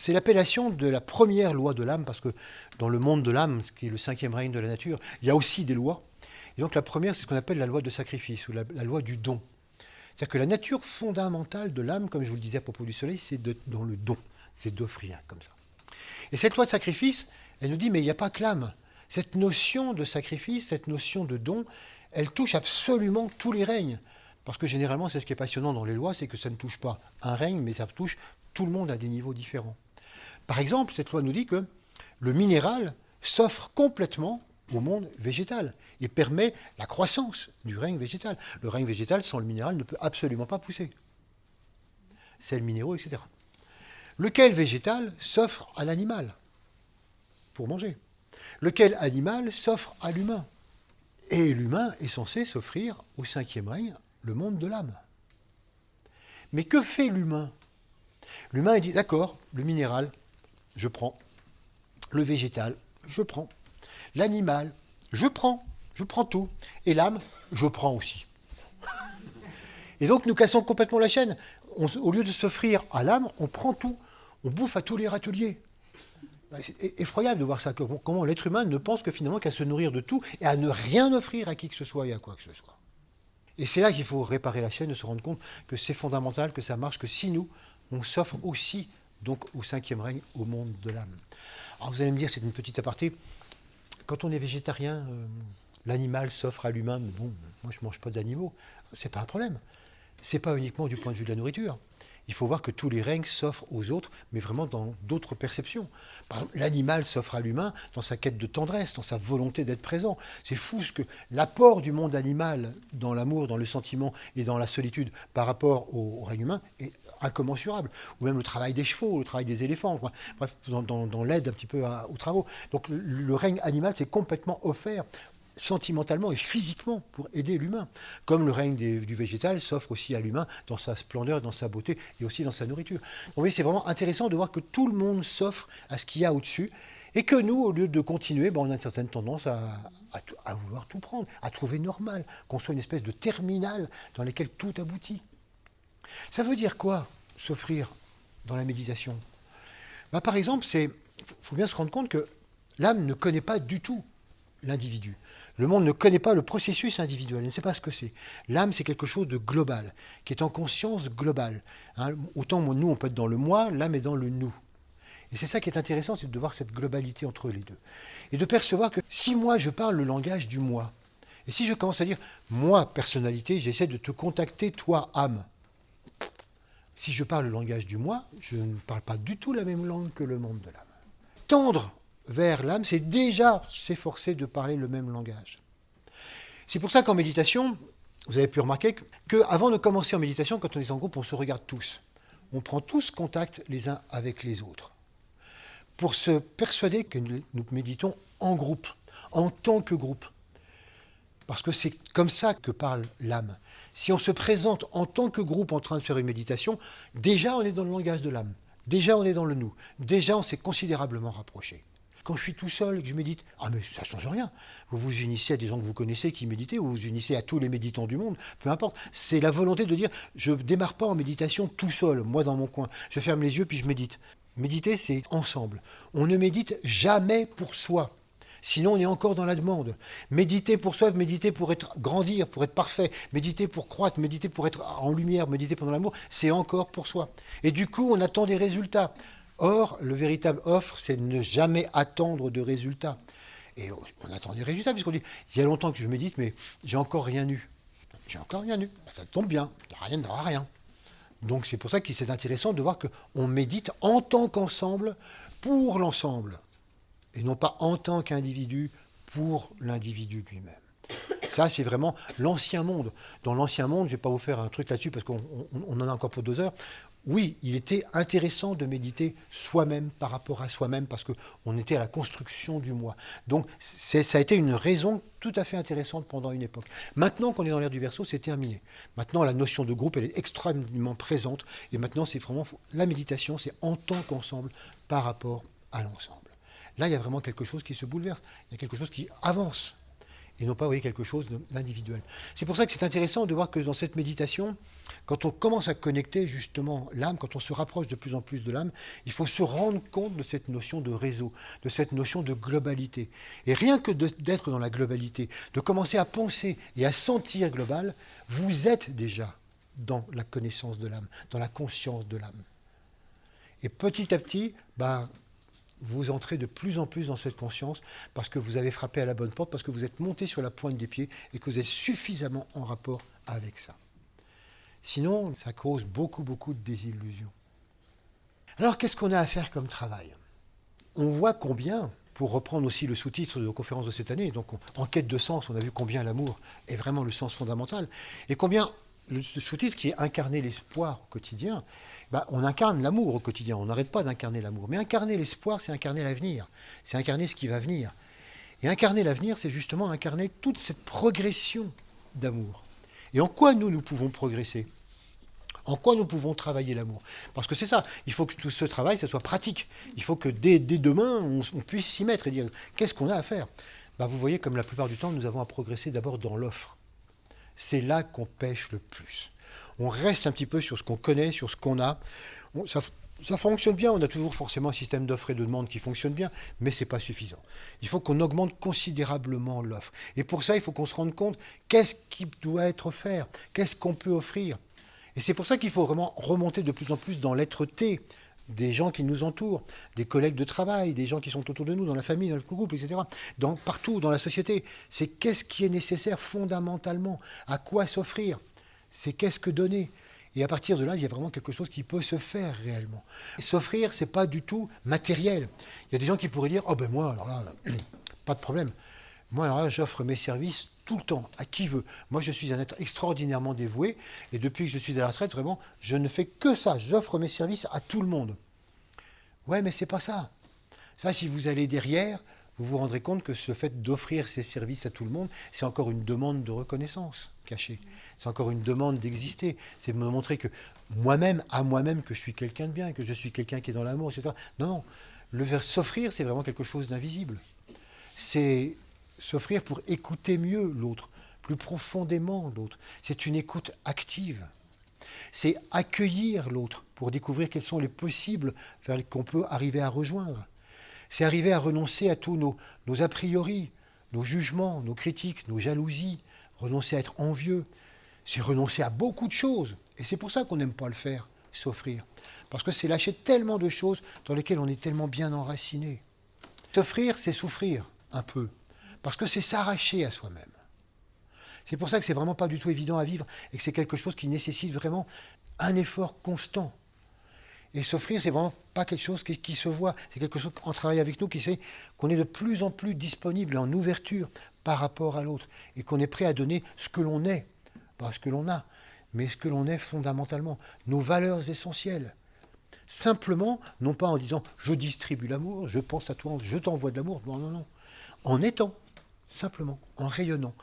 l'appellation de la première loi de l'âme, parce que dans le monde de l'âme, qui est le 5e règne de la nature, il y a aussi des lois. Et donc la première, c'est ce qu'on appelle la loi de sacrifice, ou la loi du don. C'est-à-dire que la nature fondamentale de l'âme, comme je vous le disais à propos du soleil, c'est dans le don, c'est d'offrir comme ça. Et cette loi de sacrifice, elle nous dit, mais il n'y a pas que l'âme. Cette notion de sacrifice, cette notion de don, elle touche absolument tous les règnes. Parce que généralement, c'est ce qui est passionnant dans les lois, c'est que ça ne touche pas un règne, mais ça touche tout le monde à des niveaux différents. Par exemple, cette loi nous dit que le minéral s'offre complètement au monde végétal et permet la croissance du règne végétal. Le règne végétal, sans le minéral, ne peut absolument pas pousser. Sels minéraux, etc. Lequel végétal s'offre à l'animal pour manger? Lequel animal s'offre à l'humain? Et l'humain est censé s'offrir au 5e règne, le monde de l'âme. Mais que fait l'humain? L'humain, il dit, d'accord, le minéral, je prends. Le végétal, je prends. L'animal, je prends tout. Et l'âme, je prends aussi. Et donc nous cassons complètement la chaîne. Au lieu de s'offrir à l'âme, on prend tout. On bouffe à tous les râteliers. C'est effroyable de voir ça. Comment l'être humain ne pense que finalement qu'à se nourrir de tout et à ne rien offrir à qui que ce soit et à quoi que ce soit. Et c'est là qu'il faut réparer la chaîne, de se rendre compte que c'est fondamental, que ça marche, que si nous, on s'offre aussi donc au 5e règne, au monde de l'âme. Alors vous allez me dire, c'est une petite aparté, quand on est végétarien, l'animal s'offre à l'humain, mais bon, moi je ne mange pas d'animaux, c'est pas un problème. C'est pas uniquement du point de vue de la nourriture. Il faut voir que tous les règnes s'offrent aux autres, mais vraiment dans d'autres perceptions. Par exemple, l'animal s'offre à l'humain dans sa quête de tendresse, dans sa volonté d'être présent. C'est fou ce que l'apport du monde animal dans l'amour, dans le sentiment et dans la solitude par rapport au règne humain est incommensurable. Ou même le travail des chevaux, le travail des éléphants, bref, dans l'aide un petit peu aux travaux. Donc le règne animal s'est complètement offert sentimentalement et physiquement pour aider l'humain. Comme le règne du végétal s'offre aussi à l'humain dans sa splendeur, dans sa beauté et aussi dans sa nourriture. Donc, vous voyez, c'est vraiment intéressant de voir que tout le monde s'offre à ce qu'il y a au-dessus et que nous, au lieu de continuer, on a une certaine tendance à vouloir tout prendre, à trouver normal, qu'on soit une espèce de terminal dans laquelle tout aboutit. Ça veut dire quoi, s'offrir dans la méditation? Par exemple, il faut bien se rendre compte que l'âme ne connaît pas du tout l'individu. Le monde ne connaît pas le processus individuel, il ne sait pas ce que c'est. L'âme, c'est quelque chose de global, qui est en conscience globale. Autant nous, on peut être dans le moi, l'âme est dans le nous. Et c'est ça qui est intéressant, c'est de voir cette globalité entre les deux. Et de percevoir que si moi, je parle le langage du moi, et si je commence à dire, moi, personnalité, j'essaie de te contacter, toi, âme. Si je parle le langage du moi, je ne parle pas du tout la même langue que le monde de l'âme. Tendre vers l'âme, c'est déjà s'efforcer de parler le même langage. C'est pour ça qu'en méditation, vous avez pu remarquer qu'avant de commencer en méditation, quand on est en groupe, on se regarde tous. On prend tous contact les uns avec les autres. Pour se persuader que nous méditons en groupe, en tant que groupe. Parce que c'est comme ça que parle l'âme. Si on se présente en tant que groupe en train de faire une méditation, déjà on est dans le langage de l'âme. Déjà on est dans le nous. Déjà on s'est considérablement rapproché. Quand je suis tout seul et que je médite, mais ça ne change rien. Vous vous unissez à des gens que vous connaissez qui méditent, ou vous vous unissez à tous les méditants du monde, peu importe. C'est la volonté de dire, je ne démarre pas en méditation tout seul, moi dans mon coin. Je ferme les yeux puis je médite. Méditer, c'est ensemble. On ne médite jamais pour soi. Sinon, on est encore dans la demande. Méditer pour soi, méditer pour grandir, pour être parfait, méditer pour croître, méditer pour être en lumière, méditer pendant l'amour, c'est encore pour soi. Et du coup, on attend des résultats. Or, le véritable offre, c'est de ne jamais attendre de résultats. Et on attend des résultats, puisqu'on dit, il y a longtemps que je médite, mais j'ai encore rien eu. J'ai encore rien eu. Ça tombe bien, rien n'aura rien. Donc c'est pour ça que c'est intéressant de voir qu'on médite en tant qu'ensemble, pour l'ensemble. et non pas en tant qu'individu pour l'individu lui-même. Ça, c'est vraiment l'ancien monde. Dans l'ancien monde, je ne vais pas vous faire un truc là-dessus parce qu'on en a encore pour 2 heures. Oui, il était intéressant de méditer soi-même par rapport à soi-même parce qu'on était à la construction du moi. Donc ça a été une raison tout à fait intéressante pendant une époque. Maintenant qu'on est dans l'ère du Verseau, c'est terminé. Maintenant, la notion de groupe, elle est extrêmement présente. Et maintenant, c'est vraiment la méditation, c'est en tant qu'ensemble par rapport à l'ensemble. Là, il y a vraiment quelque chose qui se bouleverse. Il y a quelque chose qui avance. Et non pas, vous voyez, quelque chose d'individuel. C'est pour ça que c'est intéressant de voir que dans cette méditation, quand on commence à connecter justement l'âme, quand on se rapproche de plus en plus de l'âme, il faut se rendre compte de cette notion de réseau, de cette notion de globalité. Et rien que d'être dans la globalité, de commencer à penser et à sentir global, vous êtes déjà dans la connaissance de l'âme, dans la conscience de l'âme. Et petit à petit, vous entrez de plus en plus dans cette conscience parce que vous avez frappé à la bonne porte, parce que vous êtes monté sur la pointe des pieds et que vous êtes suffisamment en rapport avec ça. Sinon, ça cause beaucoup de désillusions. Alors, qu'est-ce qu'on a à faire comme travail? On voit combien, pour reprendre aussi le sous-titre de nos conférences de cette année, donc en quête de sens, on a vu combien l'amour est vraiment le sens fondamental, et combien le sous-titre qui est incarner l'espoir au quotidien, on incarne l'amour au quotidien, on n'arrête pas d'incarner l'amour. Mais incarner l'espoir, c'est incarner l'avenir, c'est incarner ce qui va venir. Et incarner l'avenir, c'est justement incarner toute cette progression d'amour. Et en quoi nous pouvons progresser? En quoi nous pouvons travailler l'amour? Parce que c'est ça, il faut que tout ce travail, ça soit pratique. Il faut que dès demain, on puisse s'y mettre et dire, qu'est-ce qu'on a à faire? Vous voyez, comme la plupart du temps, nous avons à progresser d'abord dans l'offre. C'est là qu'on pêche le plus. On reste un petit peu sur ce qu'on connaît, sur ce qu'on a. Ça fonctionne bien, on a toujours forcément un système d'offre et de demande qui fonctionne bien, mais ce n'est pas suffisant. Il faut qu'on augmente considérablement l'offre. Et pour ça, il faut qu'on se rende compte qu'est-ce qui doit être offert, qu'est-ce qu'on peut offrir. Et c'est pour ça qu'il faut vraiment remonter de plus en plus dans l'être-té des gens qui nous entourent, des collègues de travail, des gens qui sont autour de nous, dans la famille, dans le couple, etc. Partout dans la société. C'est qu'est-ce qui est nécessaire fondamentalement, à quoi s'offrir, c'est qu'est-ce que donner. Et à partir de là, il y a vraiment quelque chose qui peut se faire réellement. S'offrir, c'est pas du tout matériel. Il y a des gens qui pourraient dire, moi, alors là, pas de problème. Moi, alors là, j'offre mes services tout le temps, à qui veut. Moi, je suis un être extraordinairement dévoué, et depuis que je suis à la retraite, vraiment, je ne fais que ça. J'offre mes services à tout le monde. Ouais, mais c'est pas ça. Ça, si vous allez derrière, vous vous rendrez compte que ce fait d'offrir ces services à tout le monde, c'est encore une demande de reconnaissance cachée. C'est encore une demande d'exister. C'est de me montrer que moi-même, à moi-même, que je suis quelqu'un de bien, que je suis quelqu'un qui est dans l'amour, etc. Non, le vers s'offrir, c'est vraiment quelque chose d'invisible. C'est s'offrir pour écouter mieux l'autre, plus profondément l'autre. C'est une écoute active. C'est accueillir l'autre pour découvrir quels sont les possibles vers qu'on peut arriver à rejoindre. C'est arriver à renoncer à tous nos a priori, nos jugements, nos critiques, nos jalousies, renoncer à être envieux. C'est renoncer à beaucoup de choses. Et c'est pour ça qu'on n'aime pas le faire, s'offrir. Parce que c'est lâcher tellement de choses dans lesquelles on est tellement bien enraciné. S'offrir, c'est souffrir un peu. Parce que c'est s'arracher à soi-même. C'est pour ça que c'est vraiment pas du tout évident à vivre et que c'est quelque chose qui nécessite vraiment un effort constant. Et s'offrir, c'est vraiment pas quelque chose qui se voit. C'est quelque chose en travaillant avec nous qui sait qu'on est de plus en plus disponible en ouverture par rapport à l'autre et qu'on est prêt à donner ce que l'on est, pas ce que l'on a, mais ce que l'on est fondamentalement, nos valeurs essentielles. Simplement, non pas en disant je distribue l'amour, je pense à toi, je t'envoie de l'amour. Non, non, non. En étant, simplement, en rayonnant.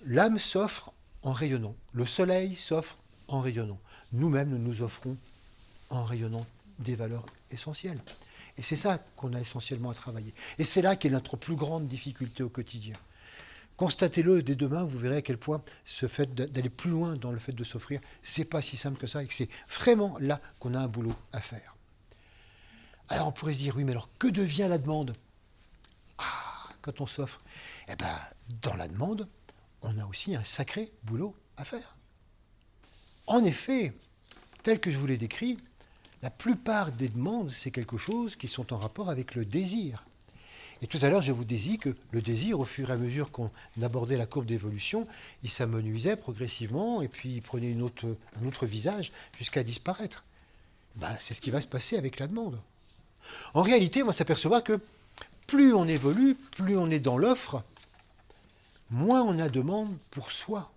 L'âme s'offre en rayonnant. Le soleil s'offre en rayonnant. Nous-mêmes, nous nous offrons en rayonnant des valeurs essentielles. Et c'est ça qu'on a essentiellement à travailler. Et c'est là qu'est notre plus grande difficulté au quotidien. Constatez-le dès demain, vous verrez à quel point ce fait d'aller plus loin dans le fait de s'offrir, c'est pas si simple que ça et que c'est vraiment là qu'on a un boulot à faire. Alors on pourrait se dire, oui, mais alors que devient la demande? Quand on s'offre, dans la demande, on a aussi un sacré boulot à faire. En effet, tel que je vous l'ai décrit, la plupart des demandes, c'est quelque chose qui sont en rapport avec le désir. Et tout à l'heure, je vous disais que le désir, au fur et à mesure qu'on abordait la courbe d'évolution, il s'amenuisait progressivement et puis il prenait un autre visage jusqu'à disparaître. C'est ce qui va se passer avec la demande. En réalité, on va s'apercevoir que plus on évolue, plus on est dans l'offre, moins on a demande pour soi.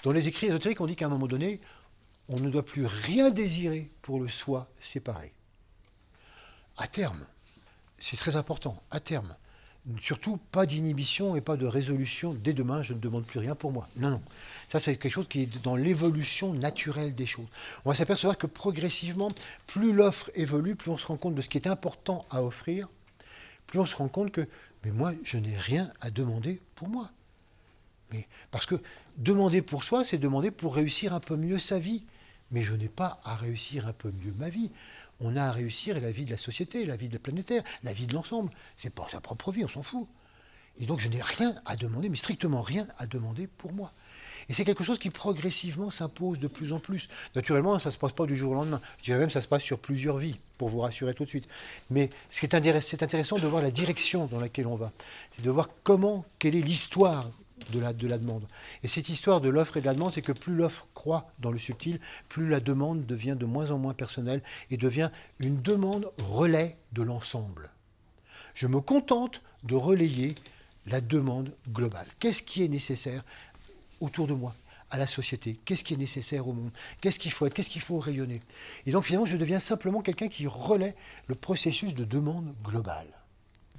Dans les écrits ésotériques, on dit qu'à un moment donné, on ne doit plus rien désirer pour le soi séparé. À terme, c'est très important, à terme. Surtout, pas d'inhibition et pas de résolution. Dès demain, je ne demande plus rien pour moi. Non, non. Ça, c'est quelque chose qui est dans l'évolution naturelle des choses. On va s'apercevoir que progressivement, plus l'offre évolue, plus on se rend compte de ce qui est important à offrir, plus on se rend compte que, mais moi, je n'ai rien à demander pour moi. Mais, parce que demander pour soi, c'est demander pour réussir un peu mieux sa vie. Mais je n'ai pas à réussir un peu mieux ma vie. On a à réussir la vie de la société, la vie de la planétaire, la vie de l'ensemble. C'est pas sa propre vie, on s'en fout. Et donc je n'ai rien à demander, mais strictement rien à demander pour moi. Et c'est quelque chose qui progressivement s'impose de plus en plus. Naturellement, ça ne se passe pas du jour au lendemain. Je dirais même que ça se passe sur plusieurs vies, pour vous rassurer tout de suite. Mais ce qui est c'est intéressant de voir la direction dans laquelle on va. C'est de voir quelle est l'histoire de la demande. Et cette histoire de l'offre et de la demande, c'est que plus l'offre croît dans le subtil, plus la demande devient de moins en moins personnelle et devient une demande relais de l'ensemble. Je me contente de relayer la demande globale. Qu'est-ce qui est nécessaire autour de moi, à la société? Qu'est-ce qui est nécessaire au monde? Qu'est-ce qu'il faut être? Qu'est-ce qu'il faut rayonner? Et donc finalement, je deviens simplement quelqu'un qui relaie le processus de demande globale,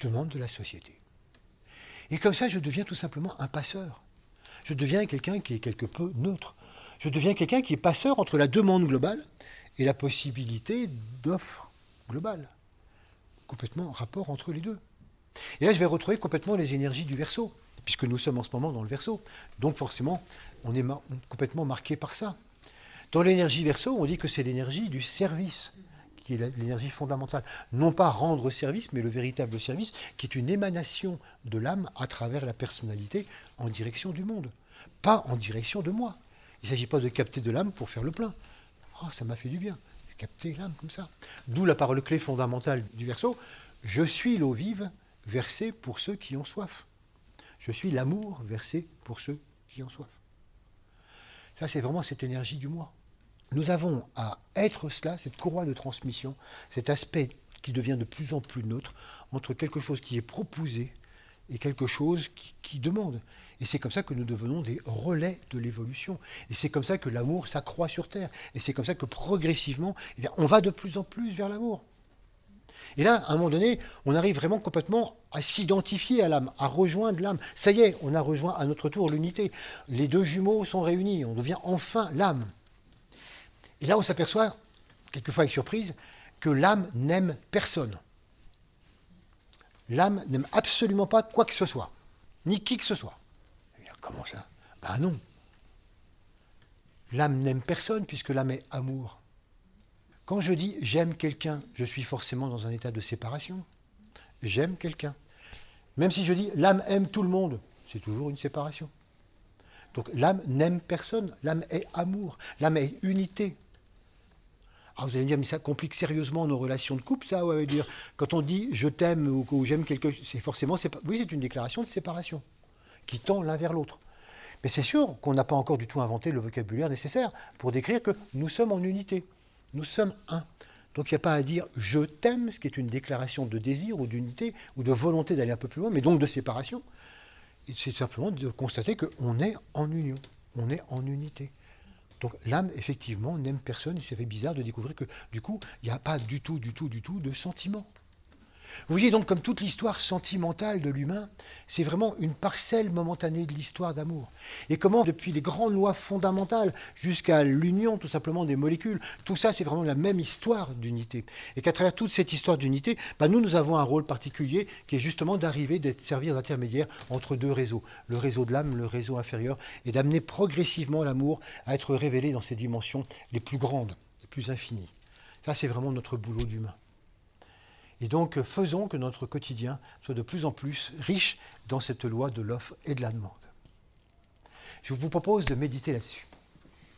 demande de la société. Et comme ça, je deviens tout simplement un passeur. Je deviens quelqu'un qui est quelque peu neutre. Je deviens quelqu'un qui est passeur entre la demande globale et la possibilité d'offre globale. Complètement rapport entre les deux. Et là, je vais retrouver complètement les énergies du Verseau, puisque nous sommes en ce moment dans le Verseau. Donc forcément, on est complètement marqué par ça. Dans l'énergie Verseau, on dit que c'est l'énergie du service, qui est l'énergie fondamentale. Non pas rendre service, mais le véritable service, qui est une émanation de l'âme à travers la personnalité en direction du monde, pas en direction de moi. Il ne s'agit pas de capter de l'âme pour faire le plein. Oh, ça m'a fait du bien, capter l'âme comme ça. D'où la parole clé fondamentale du Verseau. Je suis l'eau vive versée pour ceux qui ont soif. Je suis l'amour versé pour ceux qui ont soif. Ça, c'est vraiment cette énergie du moi. Nous avons à être cela, cette courroie de transmission, cet aspect qui devient de plus en plus neutre entre quelque chose qui est proposé et quelque chose qui demande. Et c'est comme ça que nous devenons des relais de l'évolution. Et c'est comme ça que l'amour s'accroît sur Terre. Et c'est comme ça que progressivement, eh bien, on va de plus en plus vers l'amour. Et là, à un moment donné, on arrive vraiment complètement à s'identifier à l'âme, à rejoindre l'âme. Ça y est, on a rejoint à notre tour l'unité. Les deux jumeaux sont réunis, on devient enfin l'âme. Et là, on s'aperçoit, quelquefois avec surprise, que l'âme n'aime personne. L'âme n'aime absolument pas quoi que ce soit, ni qui que ce soit. Eh bien, comment ça? Ben non. L'âme n'aime personne puisque l'âme est amour. Quand je dis j'aime quelqu'un, je suis forcément dans un état de séparation. J'aime quelqu'un. Même si je dis l'âme aime tout le monde, c'est toujours une séparation. Donc l'âme n'aime personne, l'âme est amour, l'âme est unité. Alors vous allez me dire, mais ça complique sérieusement nos relations de couple, ça, ouais, dire, quand on dit je t'aime ou j'aime quelque chose, c'est forcément, oui, c'est une déclaration de séparation qui tend l'un vers l'autre. Mais c'est sûr qu'on n'a pas encore du tout inventé le vocabulaire nécessaire pour décrire que nous sommes en unité, nous sommes un. Donc il n'y a pas à dire je t'aime, ce qui est une déclaration de désir ou d'unité ou de volonté d'aller un peu plus loin, mais donc de séparation. Et c'est simplement de constater qu'on est en union, on est en unité. Donc l'âme, effectivement, n'aime personne, et ça fait bizarre de découvrir que, du coup, il n'y a pas du tout de sentiment. Vous voyez donc comme toute l'histoire sentimentale de l'humain, c'est vraiment une parcelle momentanée de l'histoire d'amour. Et comment, depuis les grandes lois fondamentales jusqu'à l'union tout simplement des molécules, tout ça c'est vraiment la même histoire d'unité. Et qu'à travers toute cette histoire d'unité, nous avons un rôle particulier qui est justement d'arriver, d'être servir d'intermédiaire entre deux réseaux, le réseau de l'âme, le réseau inférieur, et d'amener progressivement l'amour à être révélé dans ses dimensions les plus grandes, les plus infinies. Ça c'est vraiment notre boulot d'humain. Et donc, faisons que notre quotidien soit de plus en plus riche dans cette loi de l'offre et de la demande. Je vous propose de méditer là-dessus.